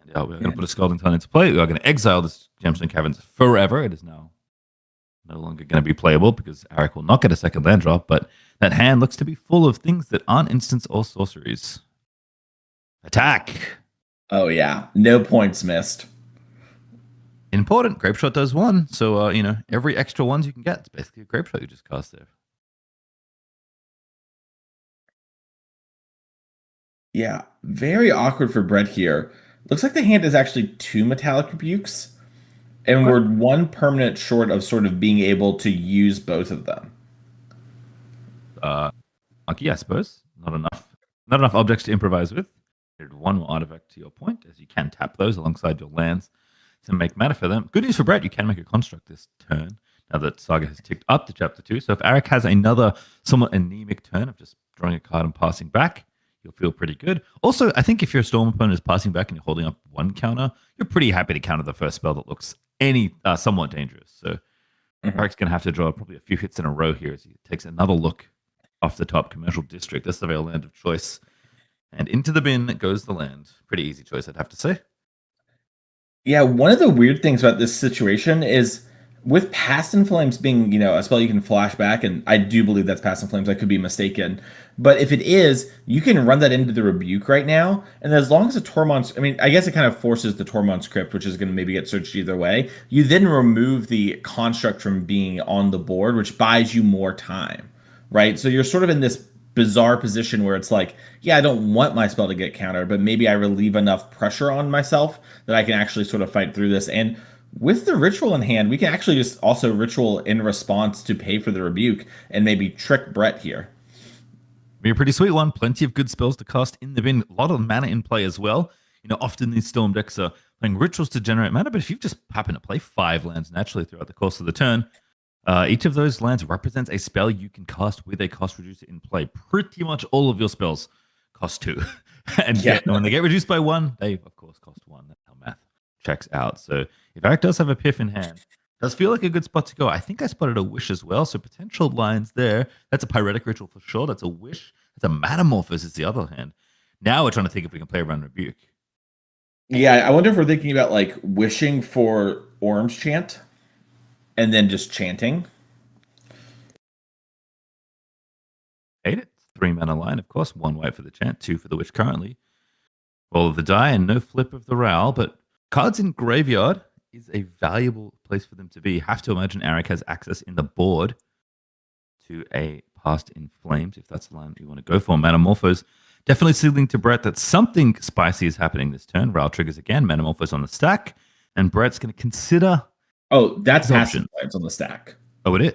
And yeah, we're going to put a Scalding Tarn into play. We are going to exile this Gemstone Caverns forever. It is now no longer going to be playable because Arrick will not get a second land drop, but that hand looks to be full of things that aren't instants or sorceries. Attack! Oh, yeah. No points missed. Important. Grape Shot does 1. So, every extra 1s you can get, it's basically a Grape Shot you just cast there. Yeah, very awkward for Brette here. Looks like the hand is actually 2 Metallic Rebukes, and we're 1 permanent short of sort of being able to use both of them. Monkey, I suppose. Not enough objects to improvise with. Add 1 more artifact to your point, as you can tap those alongside your lands to make mana for them. Good news for Brette, you can make a construct this turn, now that Saga has ticked up to Chapter 2. So if Arrick has another somewhat anemic turn of just drawing a card and passing back, you'll feel pretty good. Also, I think if your Storm opponent is passing back and you're holding up 1 counter, you're pretty happy to counter the first spell that looks somewhat dangerous. So Arrick's going to have to draw probably a few hits in a row here as he takes another look off the top. Commercial District, that's the real land of choice. And into the bin goes the land. Pretty easy choice, I'd have to say. Yeah, one of the weird things about this situation is with Past in Flames being, a spell you can flash back, and I do believe that's Past in Flames. I could be mistaken. But if it is, you can run that into the Rebuke right now. And as long as the Tormod's, I mean, I guess it kind of forces the Tormod's Crypt, which is going to maybe get searched either way. You then remove the construct from being on the board, which buys you more time, right? So you're sort of in this bizarre position where it's like, yeah, I don't want my spell to get countered, but maybe I relieve enough pressure on myself that I can actually sort of fight through this. And with the ritual in hand, we can actually just also ritual in response to pay for the rebuke and maybe trick Brette here. Be a pretty sweet one. Plenty of good spells to cast in the bin. A lot of mana in play as well. Often these Storm decks are playing rituals to generate mana, but if you just happen to play 5 lands naturally throughout the course of the turn, each of those lands represents a spell you can cast with a cost reducer in play. Pretty much all of your spells cost 2. And when they get reduced by 1, they, of course, cost 1. That's how math checks out. So if Arrick does have a Piff in hand, does feel like a good spot to go. I think I spotted a Wish as well, so potential lines there. That's a Pyretic Ritual for sure. That's a Wish. That's a Metamorphosis is the other hand. Now we're trying to think if we can play around Rebuke. Yeah, I wonder if we're thinking about like wishing for Orm's Chant and then just chanting. Hate it. 3 mana line, of course. 1 white for the chant, 2 for the Wish currently. Roll of the die and no flip of the Rowl, but cards in graveyard is a valuable place for them to be. You have to imagine Arrick has access in the board to a Past in Flames, if that's the line you want to go for. Metamorphose definitely signaling to Brette that something spicy is happening this turn. Rowl triggers again, Metamorphose on the stack, and Brette's going to consider. Oh, that's Past in Flames on the stack. Oh, it is.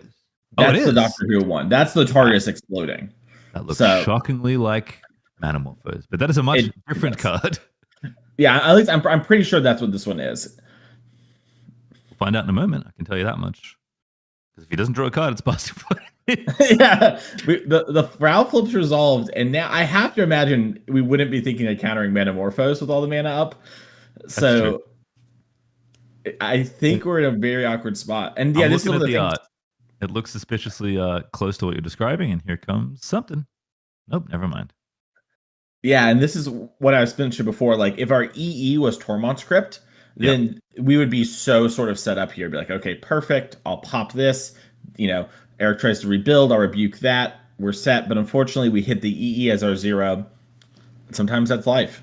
That's the Doctor Who one. That's the Targus exploding. That looks shockingly like Metamorphose, but that is a much different card. Yeah, at least I'm pretty sure that's what this one is. We'll find out in a moment. I can tell you that much. Because if he doesn't draw a card, it's Past in Flames. Yeah, the Rowl flip's resolved, and now I have to imagine we wouldn't be thinking of countering Metamorphose with all the mana up. So I think we're in a very awkward spot. And yeah, this is one of the art. It looks suspiciously close to what you're describing, and here comes something. Nope, never mind. Yeah, and this is what I was mentioning before. Like, if our EE was Tormod's Crypt, then we would be so sort of set up here. Be like, okay, perfect. I'll pop this. Arrick tries to rebuild. I'll rebuke that. We're set. But unfortunately, we hit the EE as our 0. Sometimes that's life.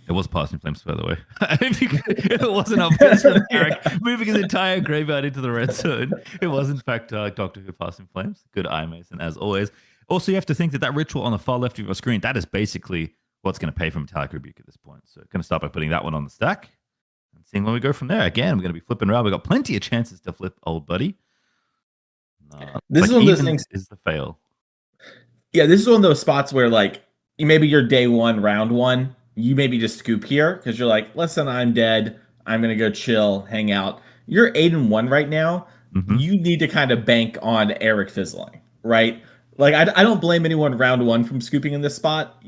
It was Past in Flames, by the way. If it wasn't obvious from Arrick moving his entire graveyard into the red zone, it was in fact Doctor Who Past in Flames. Good eye, Mason, as always. Also, you have to think that ritual on the far left of your screen, that is basically what's going to pay for Metallic Rebuke at this point. So going to start by putting that one on the stack and seeing where we go from there. Again, we're going to be flipping around. We've got plenty of chances to flip, old buddy. This is one of those things. Is the fail. Yeah, this is one of those spots where, like, maybe you're day 1, round 1. You maybe just scoop here because you're like, listen, I'm dead. I'm going to go chill, hang out. You're 8-1 right now. Mm-hmm. You need to kind of bank on Arrick fizzling, right? Like, I don't blame anyone round 1 from scooping in this spot.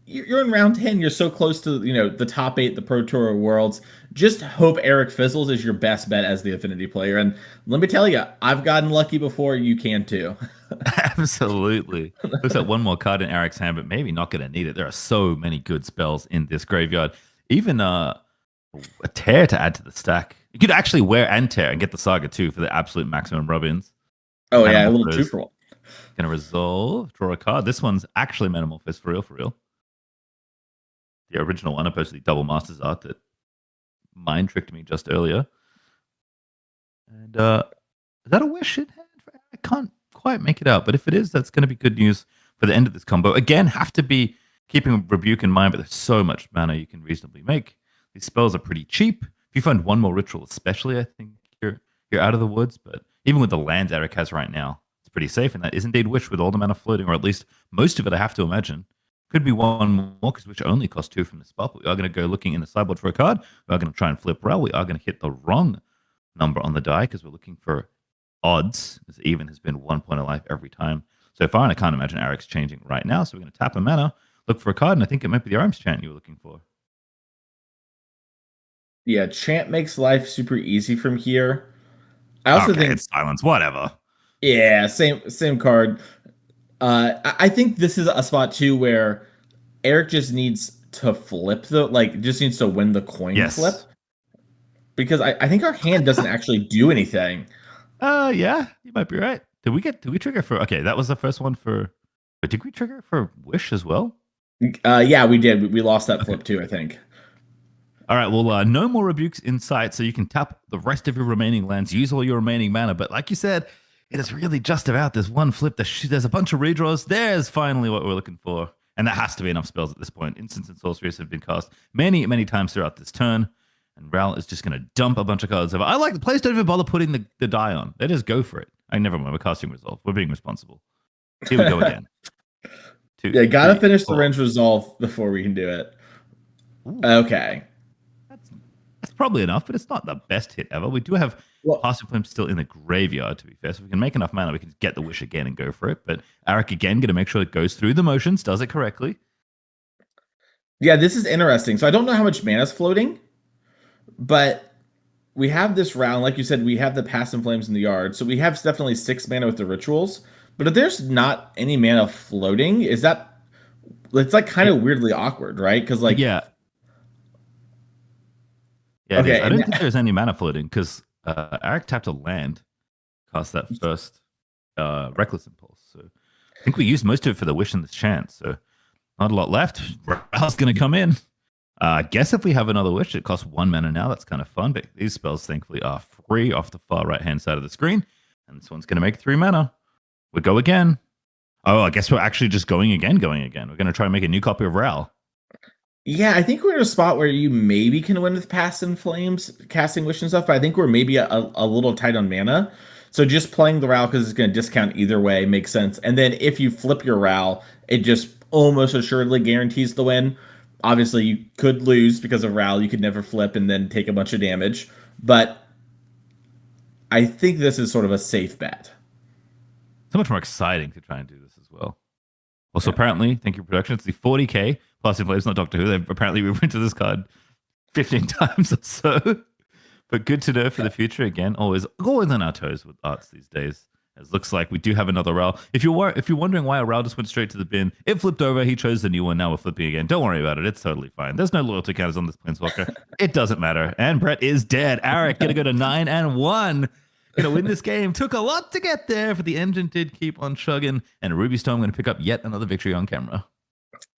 You're in round 10. You're so close to, the top 8, the Pro Tour Worlds. Just hope Arrick fizzles is your best bet as the Affinity player. And let me tell you, I've gotten lucky before. You can too. Absolutely. Looks like one more card in Arrick's hand, but maybe not going to need it. There are so many good spells in this graveyard. Even a Tear to add to the stack. You could actually wear and Tear and get the Saga too for the absolute maximum rub-ins. Oh, yeah, a little 2 for 1. Going to resolve, draw a card. This one's actually Metamorphosis for real. The original one, opposed to the Double Masters art that mind tricked me just earlier. And is that a Wish in hand? I can't quite make it out, but if it is, that's going to be good news for the end of this combo. Again, have to be keeping Rebuke in mind, but there's so much mana you can reasonably make. These spells are pretty cheap. If you find one more ritual, especially, I think you're out of the woods. But even with the lands Arrick has right now, it's pretty safe, and that is indeed Wish with all the mana floating, or at least most of it, I have to imagine. Could be one more, because Wish only costs 2 from the spot, but we are going to go looking in the sideboard for a card. We are going to try and flip Rowl. We are going to hit the wrong number on the die, because we're looking for odds, as even has been 1 point of life every time so far, and I can't imagine Arrick's changing right now, so we're going to tap a mana, look for a card, and I think it might be the Arms Chant you were looking for. Yeah, Chant makes life super easy from here. I also think it's Silence, whatever. Yeah, same card. I think this is a spot too where Arrick just needs to flip just needs to win the coin flip. Because I think our hand doesn't actually do anything. Yeah, you might be right. Did we trigger for, okay, that was the first one for, but did we trigger for Wish as well? Yeah, we did. We lost that Okay. flip too, I think. All right, well, no more rebukes in sight, so you can tap the rest of your remaining lands, use all your remaining mana. But like you said, it is really just about this one flip. There's a bunch of redraws. There's finally what we're looking for. And that has to be enough spells at this point. Instants and sorceries have been cast many, many times throughout this turn. And Ral is just going to dump a bunch of cards over. I like the players don't even bother putting the die on. They just go for it. I never mind. We're casting Resolve. We're being responsible. Here we go again. Two, Yeah, gotta three, finish the four. range resolve before we can do it. Ooh. Okay. That's that's probably enough, but it's not the best hit ever. We do have Well, Passing Flame still in the graveyard, to be fair. So if we can make enough mana, we can get the Wish again and go for it. But Arrick again, going to make sure it goes through the motions, does it correctly. yeah, this is interesting. So I don't know how much mana is floating, but we have this round. Like you said, we have the Pass and Flames in the yard. So we have definitely 6 mana with the rituals. But if there's not any mana floating, is that it's like kind of weirdly awkward, right? Because like Yeah. Yeah, it is. okay, I don't think there's any mana floating because Arrick tapped a land, cast that first Reckless Impulse. So I think we used most of it for the Wish and the Chance. So not a lot left. Ral's going to come in. I guess if we have another Wish, it costs 1 mana now. That's kind of fun. But these spells, thankfully, are free off the far right-hand side of the screen. And this one's going to make 3 mana. We go again. Oh, I guess we're actually just going again. We're going to try and make a new copy of Ral. yeah, I think we're in a spot where you maybe can win with Pass and Flames, casting Wish and stuff. But I think we're maybe a little tight on mana. So just playing the Ral because it's going to discount either way makes sense. And then if you flip your Ral, it just almost assuredly guarantees the win. Obviously, you could lose because of Ral. You could never flip and then take a bunch of damage. But I think this is sort of a safe bet. So much more exciting to try and do this as well. Also, Yeah. apparently, thank you, production. It's the 40k Passing Flames, not Doctor Who. They've apparently reprinted this card 15 times or so. But good to know for the future. Again, always on our toes with arts these days. It looks like we do have another Ral. If you're wondering why a Ral just went straight to the bin, it flipped over. He chose the new one. Now we're flipping again. Don't worry about it. It's totally fine. There's no loyalty counters on this Planeswalker. It doesn't matter. And Brett is dead. Arrick gonna go to 9-1. Gonna win this game. Took a lot to get there, but the engine did keep on chugging. And Ruby Storm gonna pick up yet another victory on camera.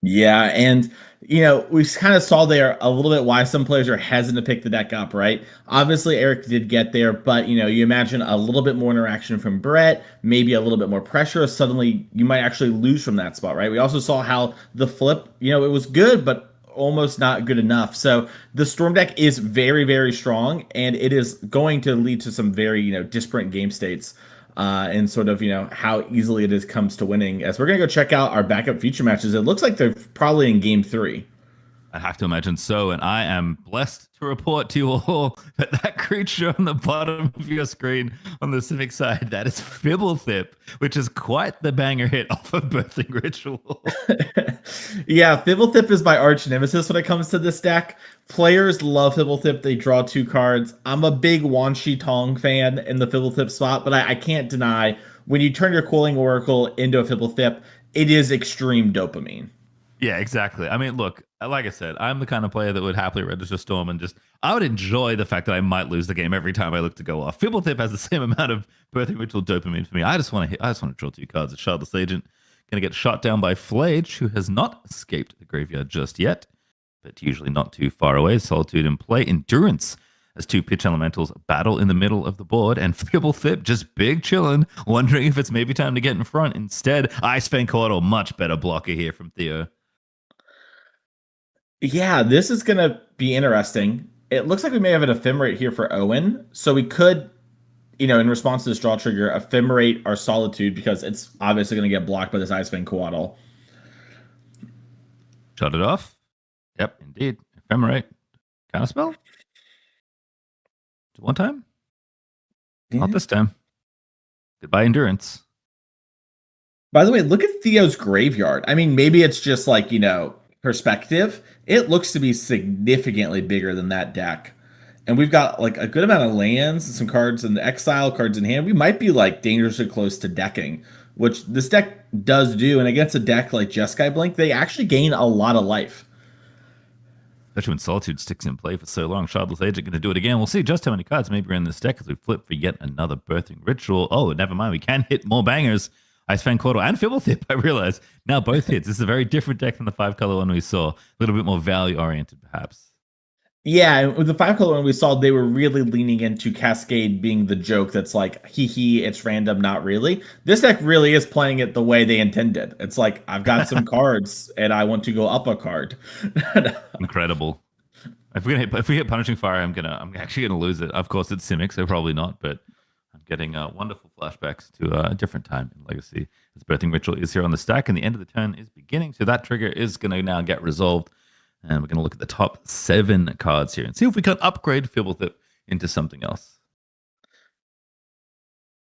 Yeah, and we kind of saw there a little bit why some players are hesitant to pick the deck up, right? Obviously, Arrick did get there, but you imagine a little bit more interaction from Brett, maybe a little bit more pressure. Suddenly, you might actually lose from that spot, right? We also saw how the flip, it was good, but almost not good enough. So the Storm deck is very, very strong, and it is going to lead to some very, disparate game states. And sort of, how easily it is comes to winning. As we're going to go check out our backup future matches, it looks like they're probably in game 3. I have to imagine so, and I am blessed to report to you all that creature on the bottom of your screen on the Civic side, that is Fibblethip, which is quite the banger hit off of Birthing Ritual. Yeah, Fibblethip is my arch nemesis when it comes to this deck. Players love Fibblethip. They draw 2 cards. I'm a big Wan Shi Tong fan in the Fibblethip spot, but I can't deny when you turn your Cooling Oracle into a Fibblethip, it is extreme dopamine. Yeah, exactly. I mean, look, like I said, I'm the kind of player that would happily register Storm and I would enjoy the fact that I might lose the game every time I look to go off. Fibblethip has the same amount of Birthing Ritual dopamine for me. I just want to draw 2 cards. It's Shardless Agent. Going to get shot down by Flage, who has not escaped the graveyard just yet, but usually not too far away. Solitude in play. Endurance as 2 pitch elementals battle in the middle of the board, and Fibblethip just big chillin', wondering if it's maybe time to get in front. Instead, Ice Fang Coatl, much better blocker here from Theo. Yeah, this is going to be interesting. It looks like we may have an Ephemerate here for Owen, so we could, in response to this draw trigger, Ephemerate our Solitude because it's obviously going to get blocked by this Icefang Coatl. Shut it off. Yep, indeed. Ephemerate. Counterspell? One time? Yeah. Not this time. Goodbye, Endurance. By the way, look at Theo's graveyard. I mean, maybe it's just like, perspective. It looks to be significantly bigger than that deck. And we've got like a good amount of lands and some cards in the exile, cards in hand. We might be like dangerously close to decking, which this deck does do. And against a deck like Jeskai Blink, they actually gain a lot of life. Especially when Solitude sticks in play for so long. Shardless Agent going to do it again. We'll see just how many cards maybe are in this deck as we flip for yet another Birthing Ritual. Oh, never mind. We can hit more bangers. Ice Fang Courtal and Fibblethip, I realize. Now both hits. This is a very different deck than the 5-color one we saw. A little bit more value-oriented, perhaps. Yeah, with the 5-color one we saw, they were really leaning into Cascade being the joke that's like, hee hee, it's random, not really. This deck really is playing it the way they intended. It's like, I've got some cards, and I want to go up a card. Incredible. If we hit Punishing Fire, I'm actually gonna lose it. Of course, it's Simic, so probably not, but I'm getting wonderful flashbacks to a different time in Legacy. This Birthing Ritual is here on the stack, and the end of the turn is beginning, so that trigger is gonna now get resolved. And we're going to look at the top 7 cards here and see if we can upgrade Fibblethip into something else.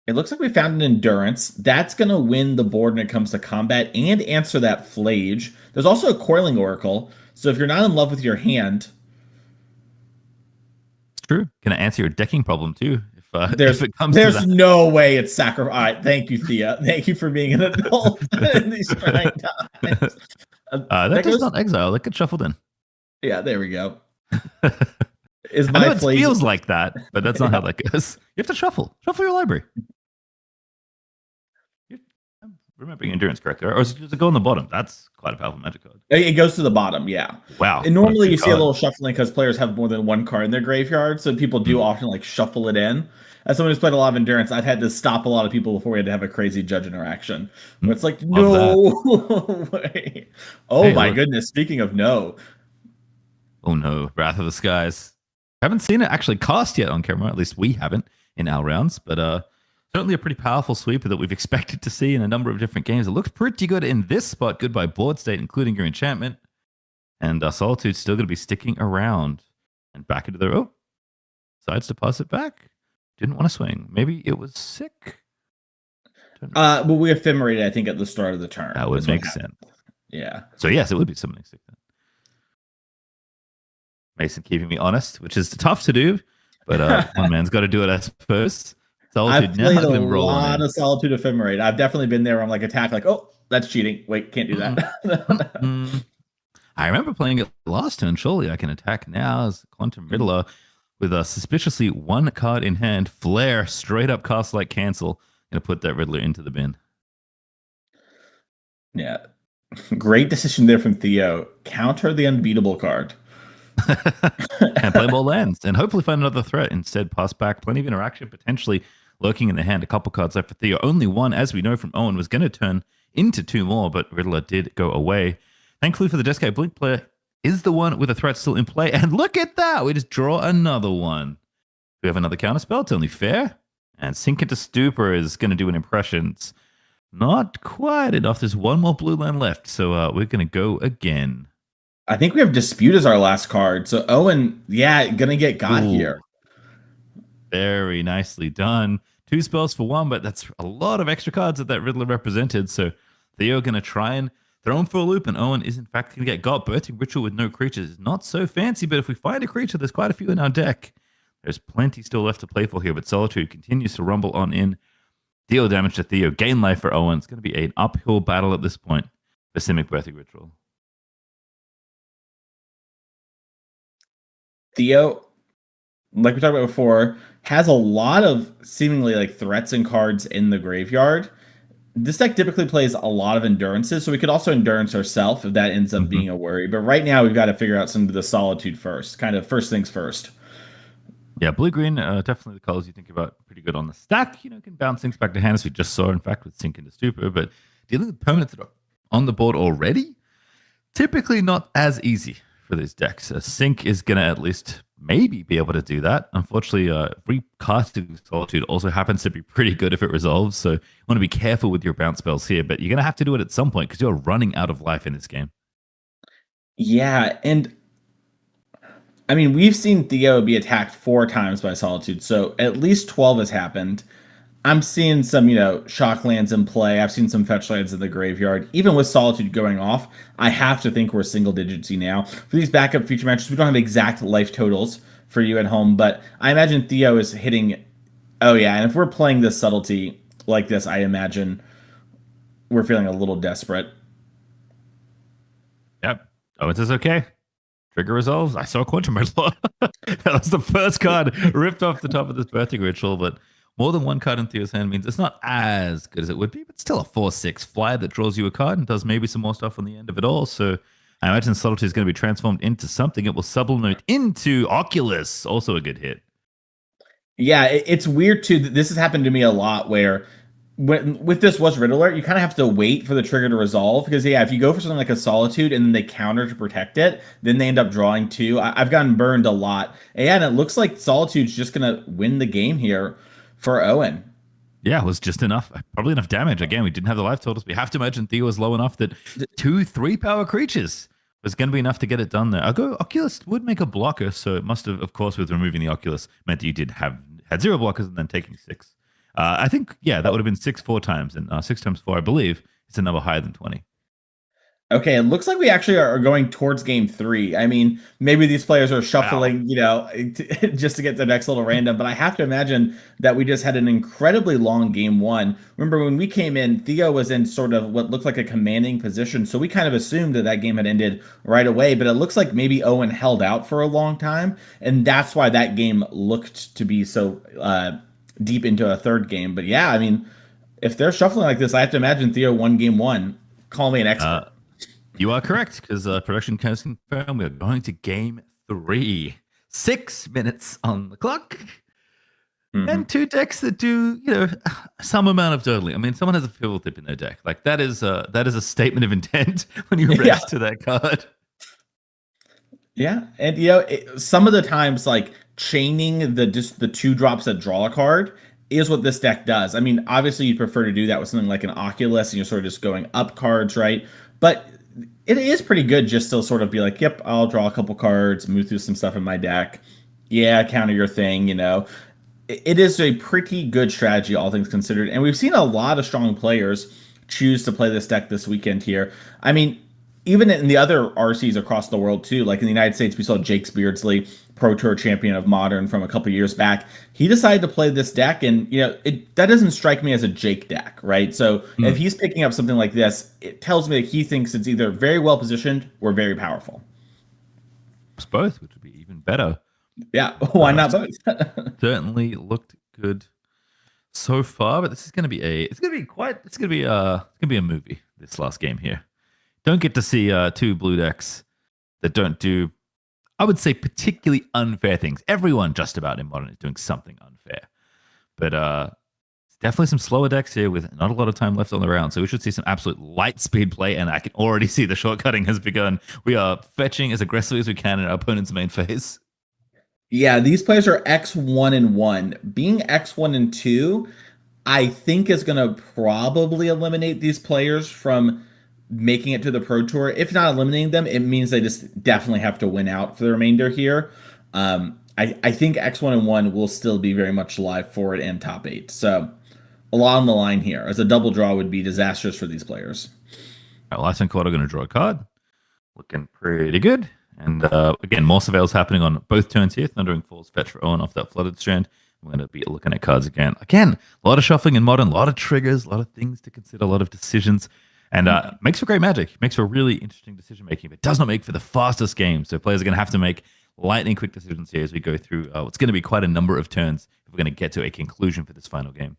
It looks like we found an Endurance. That's going to win the board when it comes to combat and answer that Flage. There's also a Coiling Oracle. So if you're not in love with your hand... It's true. Can I answer your decking problem too? There's no way it's sacrifice. Thank you, Thea. Thank you for being an adult in these trying times. That does not exile. That gets shuffled in. Yeah, there we go. I know it feels like that, but that's not how that goes. You have to shuffle your library. I'm remembering Endurance correctly, or does it go on the bottom? That's quite a powerful Magic card. It goes to the bottom, yeah. Wow. And normally you see a little shuffling because players have more than one card in their graveyard, so people do often like shuffle it in. As someone who's played a lot of Endurance, I've had to stop a lot of people before we had to have a crazy judge interaction. Where it's like, no way. Oh hey, my goodness. Speaking of no. Oh no, Wrath of the Skies. Haven't seen it actually cast yet on camera. At least we haven't in our rounds. But certainly a pretty powerful sweeper that we've expected to see in a number of different games. It looks pretty good in this spot. Good by board state, including your enchantment. And Solitude's still going to be sticking around. And back into the... Oh, decides to pass it back. Didn't want to swing. Maybe it was sick. But we ephemerated, I think, at the start of the turn. That would make sense. Yeah. So yes, it would be summoning sick then. Mason keeping me honest, which is tough to do, but one man's got to do it, I suppose. Solitude. I've played a lot of Solitude Ephemerate. I've definitely been there where I'm like attack, like, oh, that's cheating. Wait, can't do that. I remember playing it last turn. Surely I can attack now as Quantum Riddler. With a suspiciously 1 card in hand, Flare, straight up cast like cancel. Gonna put that Riddler into the bin. Yeah. Great decision there from Theo. Counter the unbeatable card. And play more lands. And hopefully find another threat. Instead, pass back. Plenty of interaction, potentially lurking in the hand. A couple cards left for Theo. Only one, as we know from Owen, was going to turn into 2 more, but Riddler did go away. Thankfully for the Jeskai Blink player, is the one with a threat still in play. And look at that. We just draw another one. We have another counterspell. It's only fair. And Sink into Stupor is going to do an impression. It's not quite enough. There's one more blue land left. So we're going to go again. I think we have Dispute as our last card. So Owen, yeah, going to get got here. Very nicely done. 2 spells for 1, but that's a lot of extra cards that Riddler represented. So Theo going to try and throw him for a loop, and Owen is in fact going to get got. Birthing Ritual with no creatures is not so fancy, but if we find a creature, there's quite a few in our deck. There's plenty still left to play for here, but Solitude continues to rumble on in. Deal damage to Theo, gain life for Owen. It's going to be an uphill battle at this point for Simic Birthing Ritual. Theo, like we talked about before, has a lot of seemingly like threats and cards in the graveyard. This deck typically plays a lot of Endurances, so we could also Endurance ourselves if that ends up being a worry. But right now, we've got to figure out some of the Solitude first. Kind of first things first. Yeah, blue-green, definitely the colors you think about pretty good on the stack. You know, can bounce things back to hand, as we just saw, in fact, with Sink into Stupor. But dealing with permanents that are on the board already, typically not as easy for these decks. Sink is going to at least maybe be able to do that. Unfortunately, recasting Solitude also happens to be pretty good if it resolves, so you want to be careful with your bounce spells here, but you're going to have to do it at some point because you're running out of life in this game. Yeah, and I mean, we've seen Theo be attacked 4 times by Solitude, so at least 12 has happened. I'm seeing some, shock lands in play. I've seen some fetch lands in the graveyard. Even with Solitude going off, I have to think we're single digitsy now. For these backup feature matches, we don't have exact life totals for you at home, but I imagine Theo is hitting... Oh, yeah, and if we're playing this subtlety like this, I imagine we're feeling a little desperate. Yep. Oh, it's okay. Trigger resolves. I saw Quantum Redlaw. That was the first card ripped off the top of this birthing ritual, but more than one card in Theo's hand means it's not as good as it would be, but still a 4/6 flyer that draws you a card and does maybe some more stuff on the end of it all. So I imagine Subtlety is going to be transformed into something. It will sublimate into Oculus. Also a good hit. Yeah, it's weird too. This has happened to me a lot where with this was Red Alert, you kind of have to wait for the trigger to resolve because yeah, if you go for something like a Solitude and then they counter to protect it, then they end up drawing two. I've gotten burned a lot, and it looks like Solitude's just gonna win the game here for Owen. Yeah, it was just enough, probably enough damage. Again, we didn't have the life totals. We have to imagine Theo was low enough that 2-3 power creatures was going to be enough to get it done there. Oculus would make a blocker, so it must have, of course, with removing the Oculus, meant that you had 0 blockers and then taking 6. I think, yeah, that would have been 6 4 times, and 6 times 4, I believe, it's a number higher than 20. Okay, it looks like we actually are going towards game 3. I mean, maybe these players are shuffling, just to get the next little random, but I have to imagine that we just had an incredibly long game 1. Remember, when we came in, Theo was in sort of what looked like a commanding position, so we kind of assumed that game had ended right away, but it looks like maybe Owen held out for a long time, and that's why that game looked to be so deep into a third game. But yeah, I mean, if they're shuffling like this, I have to imagine Theo won game 1. Call me an expert. You are correct, because production has confirmed we are going to game 3. 6 minutes on the clock. Mm-hmm. And 2 decks that do, some amount of dawdling. I mean, someone has a pivotal tip in their deck. Like that is a statement of intent when you register that card. Yeah, and some of the times, like chaining the 2 drops that draw a card is what this deck does. I mean, obviously you prefer to do that with something like an Oculus, and you're sort of just going up cards, right? But it is pretty good just to sort of be like, yep, I'll draw a couple cards, move through some stuff in my deck. Yeah, counter your thing, It is a pretty good strategy, all things considered. And we've seen a lot of strong players choose to play this deck this weekend here. I mean, even in the other RCs across the world too, like in the United States, we saw Jake Beardsley, Pro Tour champion of Modern from a couple years back. He decided to play this deck, and that doesn't strike me as a Jake deck, right? So if he's picking up something like this, it tells me that he thinks it's either very well positioned or very powerful. It's both, which would be even better. Yeah, why not both? Certainly looked good so far, but this is going to be a movie. This last game here. Don't get to see 2 blue decks that don't do, I would say, particularly unfair things. Everyone just about in Modern is doing something unfair. But definitely some slower decks here with not a lot of time left on the round. So we should see some absolute light speed play, and I can already see the shortcutting has begun. We are fetching as aggressively as we can in our opponent's main phase. Yeah, these players are X1 and 1. Being X1 and 2, I think is going to probably eliminate these players from making it to the Pro Tour. If not eliminating them, it means they just definitely have to win out for the remainder here. I think X1 and 1 will still be very much alive for it and top 8. So a lot on the line here, as a double draw would be disastrous for these players. All right, last and quarter going to draw a card. Looking pretty good. And again, more surveils happening on both turns here. Thundering Falls fetch for Owen off that Flooded Strand. We're going to be looking at cards again. Again, a lot of shuffling in Modern, a lot of triggers, a lot of things to consider, a lot of decisions. And makes for great Magic. Makes for really interesting decision making, but does not make for the fastest game. So players are going to have to make lightning quick decisions here as we go through what's going to be quite a number of turns if we're going to get to a conclusion for this final game.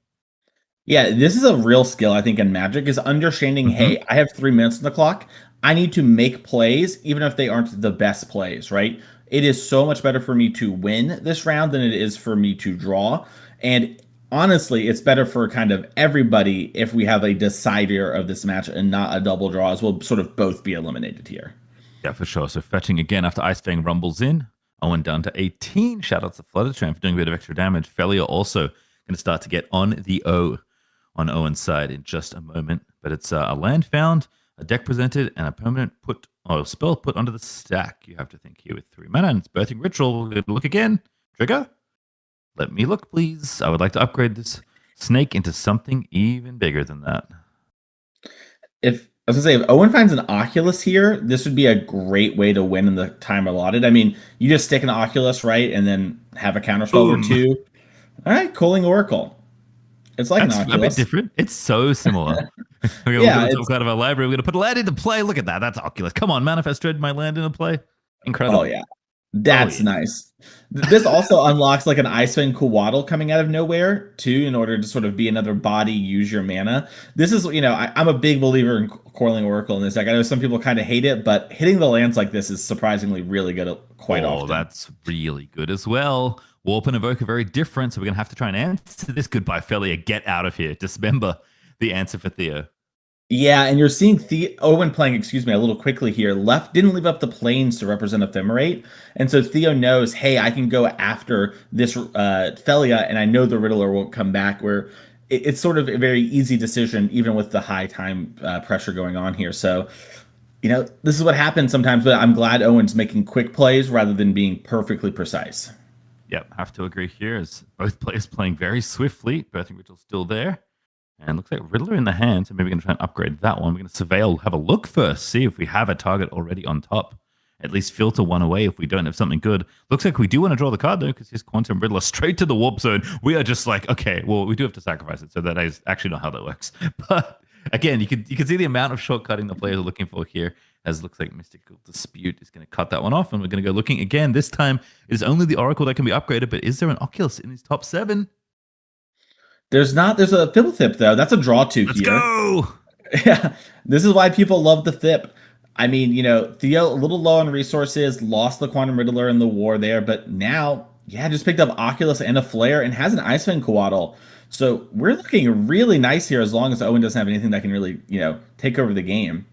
Yeah, this is a real skill, I think, in Magic, is understanding, hey, I have 3 minutes on the clock. I need to make plays, even if they aren't the best plays, right? It is so much better for me to win this round than it is for me to draw. And honestly, it's better for kind of everybody if we have a decider of this match and not a double draw, as we'll sort of both be eliminated here. Yeah, for sure. So fetching again after Ice Fang rumbles in. Owen down to 18. Shoutouts to Flooded Strand for doing a bit of extra damage. Felia also going to start to get on the O on Owen's side in just a moment. But it's a land found, a deck presented, and a permanent spell put onto the stack. You have to think here with 3 mana, and it's Birthing Ritual. We're going to look again. Trigger. Let me look, please. I would like to upgrade this snake into something even bigger than that. If Owen finds an Oculus here, this would be a great way to win in the time allotted. I mean, you just stick an Oculus, right, and then have a counterspell or 2. All right, Calling Oracle. It's like That's an Oculus. A bit different. It's so similar. We're going to look at the top card of our library. We're going to put a land into play. Look at that. That's Oculus. Come on, Manifest Dread my land into play. Oh Incredible. yeah. Oh That's yeah. nice. This also unlocks like an Icewind Kuwaddle coming out of nowhere too, in order to sort of be another body, use your mana. This is, I'm a big believer in Coiling Oracle in this deck. I know some people kind of hate it, but hitting the lands like this is surprisingly really good quite Oh, often. that's really good as well. Warp and Evoke are very different, so we're gonna have to try and answer this. Goodbye, Felia. Get out of here. Dismember the answer for Theo. Yeah, and you're seeing Owen playing, excuse me, a little quickly here. Left didn't leave up the plains to represent Ephemerate, and so Theo knows, hey, I can go after this Felia, and I know the Riddler won't come back. Where it's sort of a very easy decision, even with the high time pressure going on here. So, this is what happens sometimes. But I'm glad Owen's making quick plays rather than being perfectly precise. Yep, have to agree here as both players playing very swiftly. Birthing Ritual's still there. And looks like Riddler in the hand, so maybe we're going to try and upgrade that one. We're going to surveil, have a look first, see if we have a target already on top. At least filter one away if we don't have something good. Looks like we do want to draw the card, though, because here's Quantum Riddler straight to the warp zone. We are just like, okay, well, we do have to sacrifice it, so that is actually not how that works. But again, you can see the amount of shortcutting the players are looking for here, as it looks like Mystical Dispute is going to cut that one off, and we're going to go looking again. This time, it is only the Oracle that can be upgraded, but is there an Oculus in these top 7? There's not. There's a Fibblethip though. That's a draw two Let's here. go! Yeah, this is why people love the Thip. I mean, Theo a little low on resources, lost the Quantum Riddler in the war there, but now, yeah, just picked up Oculus and a Flare and has an Icewind Coatl. So we're looking really nice here as long as Owen doesn't have anything that can really, take over the game.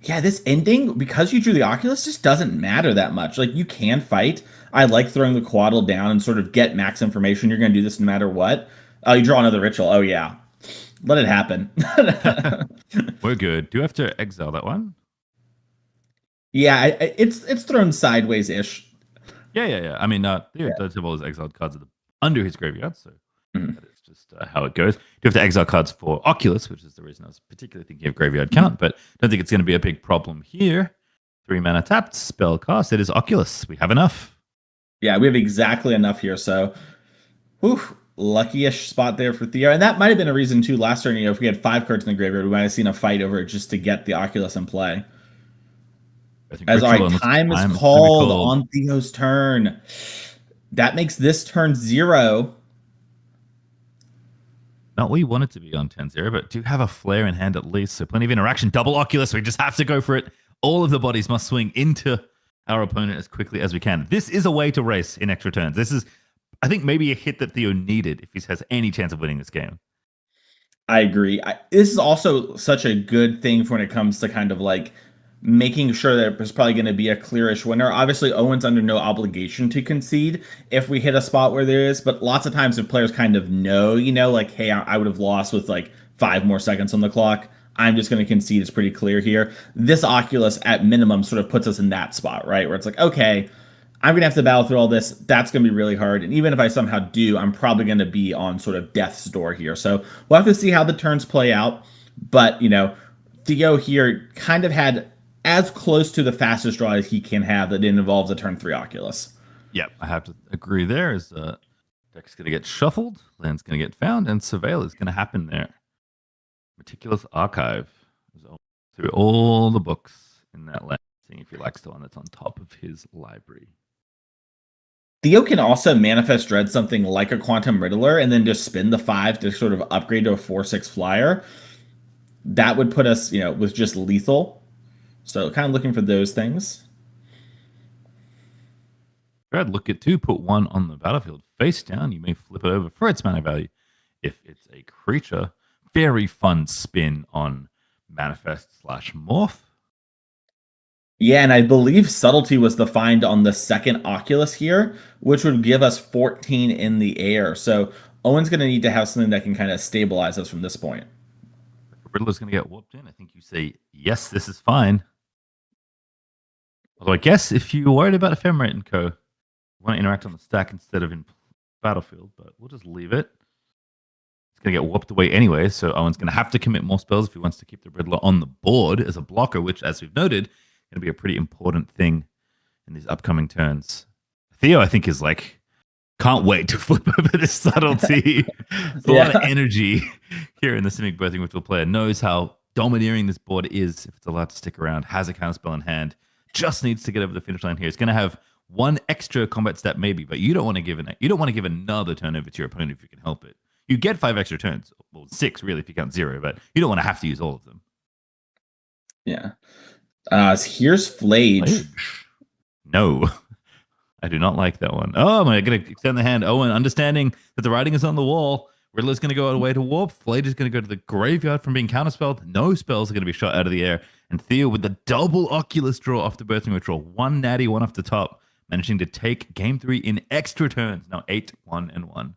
Yeah, this ending, because you drew the Oculus, just doesn't matter that much. Like, you can fight. I like throwing the Coatl down and sort of get max information. You're going to do this no matter what. Oh, you draw another ritual. Oh, yeah. Let it happen. We're good. Do you have to exile that one? Yeah, it's thrown sideways ish. Yeah. I mean, Theo does have all his exiled cards under his graveyard, so that is just how it goes. You have to exile cards for Oculus, which is the reason I was particularly thinking of graveyard count, but don't think it's going to be a big problem here. 3 mana tapped, spell cast. It is Oculus. We have enough. Yeah, we have exactly enough here. So, whew, lucky-ish spot there for Theo. And that might have been a reason, too, last turn, if we had 5 cards in the graveyard, we might have seen a fight over it just to get the Oculus in play. As all right, time is called on Theo's turn. That makes this turn 0. Not what you want it to be on 10-0, but do have a flare in hand at least, so plenty of interaction. Double Oculus, we just have to go for it. All of the bodies must swing into our opponent as quickly as we can. This is a way to race in extra turns. This is, I think, maybe a hit that Theo needed if he has any chance of winning this game. I agree. This is also such a good thing for when it comes to kind of like making sure that there's probably going to be a clearish winner. Obviously, Owen's under no obligation to concede if we hit a spot where there is, but lots of times if players kind of know, like, hey, I would have lost with like 5 more seconds on the clock, I'm just going to concede. It's pretty clear here. This Oculus, at minimum, sort of puts us in that spot, right? Where it's like, okay, I'm going to have to battle through all this. That's going to be really hard. And even if I somehow do, I'm probably going to be on sort of death's door here. So we'll have to see how the turns play out. But, Theo here kind of had as close to the fastest draw as he can have that involves a turn 3 Oculus. Yep, I have to agree there. Is deck's going to get shuffled, land's going to get found, and Surveil is going to happen there. Meticulous Archive. Through all the books in that land, seeing if he likes the one that's on top of his library. Theo can also manifest dread something like a Quantum Riddler and then just spin the 5 to sort of upgrade to a 4/6 flyer. That would put us, with just lethal. So kind of looking for those things. I'd look at 2, put 1 on the battlefield face down. You may flip it over for its mana value if it's a creature. Very fun spin on Manifest/Morph. Yeah, and I believe Subtlety was the find on the second Oculus here, which would give us 14 in the air. So Owen's going to need to have something that can kind of stabilize us from this point. Riddler's going to get whooped in. I think you say, yes, this is fine. Although I guess if you're worried about Ephemerate and co, you want to interact on the stack instead of in battlefield, but we'll just leave it. It's going to get whooped away anyway, so Owen's going to have to commit more spells if he wants to keep the Riddler on the board as a blocker, which, as we've noted, is going to be a pretty important thing in these upcoming turns. Theo, I think, is like, can't wait to flip over this Subtlety. There's a lot of energy here in the Simic Birthing Ritual player. Knows how domineering this board is if it's allowed to stick around, has a counterspell in hand. just needs to get over the finish line here. It's going to have one extra combat step maybe, but you don't want to give another turn over to your opponent if you can help it. You get 5 extra turns, well 6 really if you count 0, but you don't want to have to use all of them. Yeah. Here's Flage. No. I do not like that one. Oh, I'm going to extend the hand. Owen, understanding that the writing is on the wall. Riddler's going to go away to warp. Flage is going to go to the graveyard from being counterspelled. No spells are going to be shot out of the air. And Theo with the double Oculus draw off the Birthing Ritual. 1 natty, 1 off the top. Managing to take game 3 in extra turns. Now 8, 1, and 1.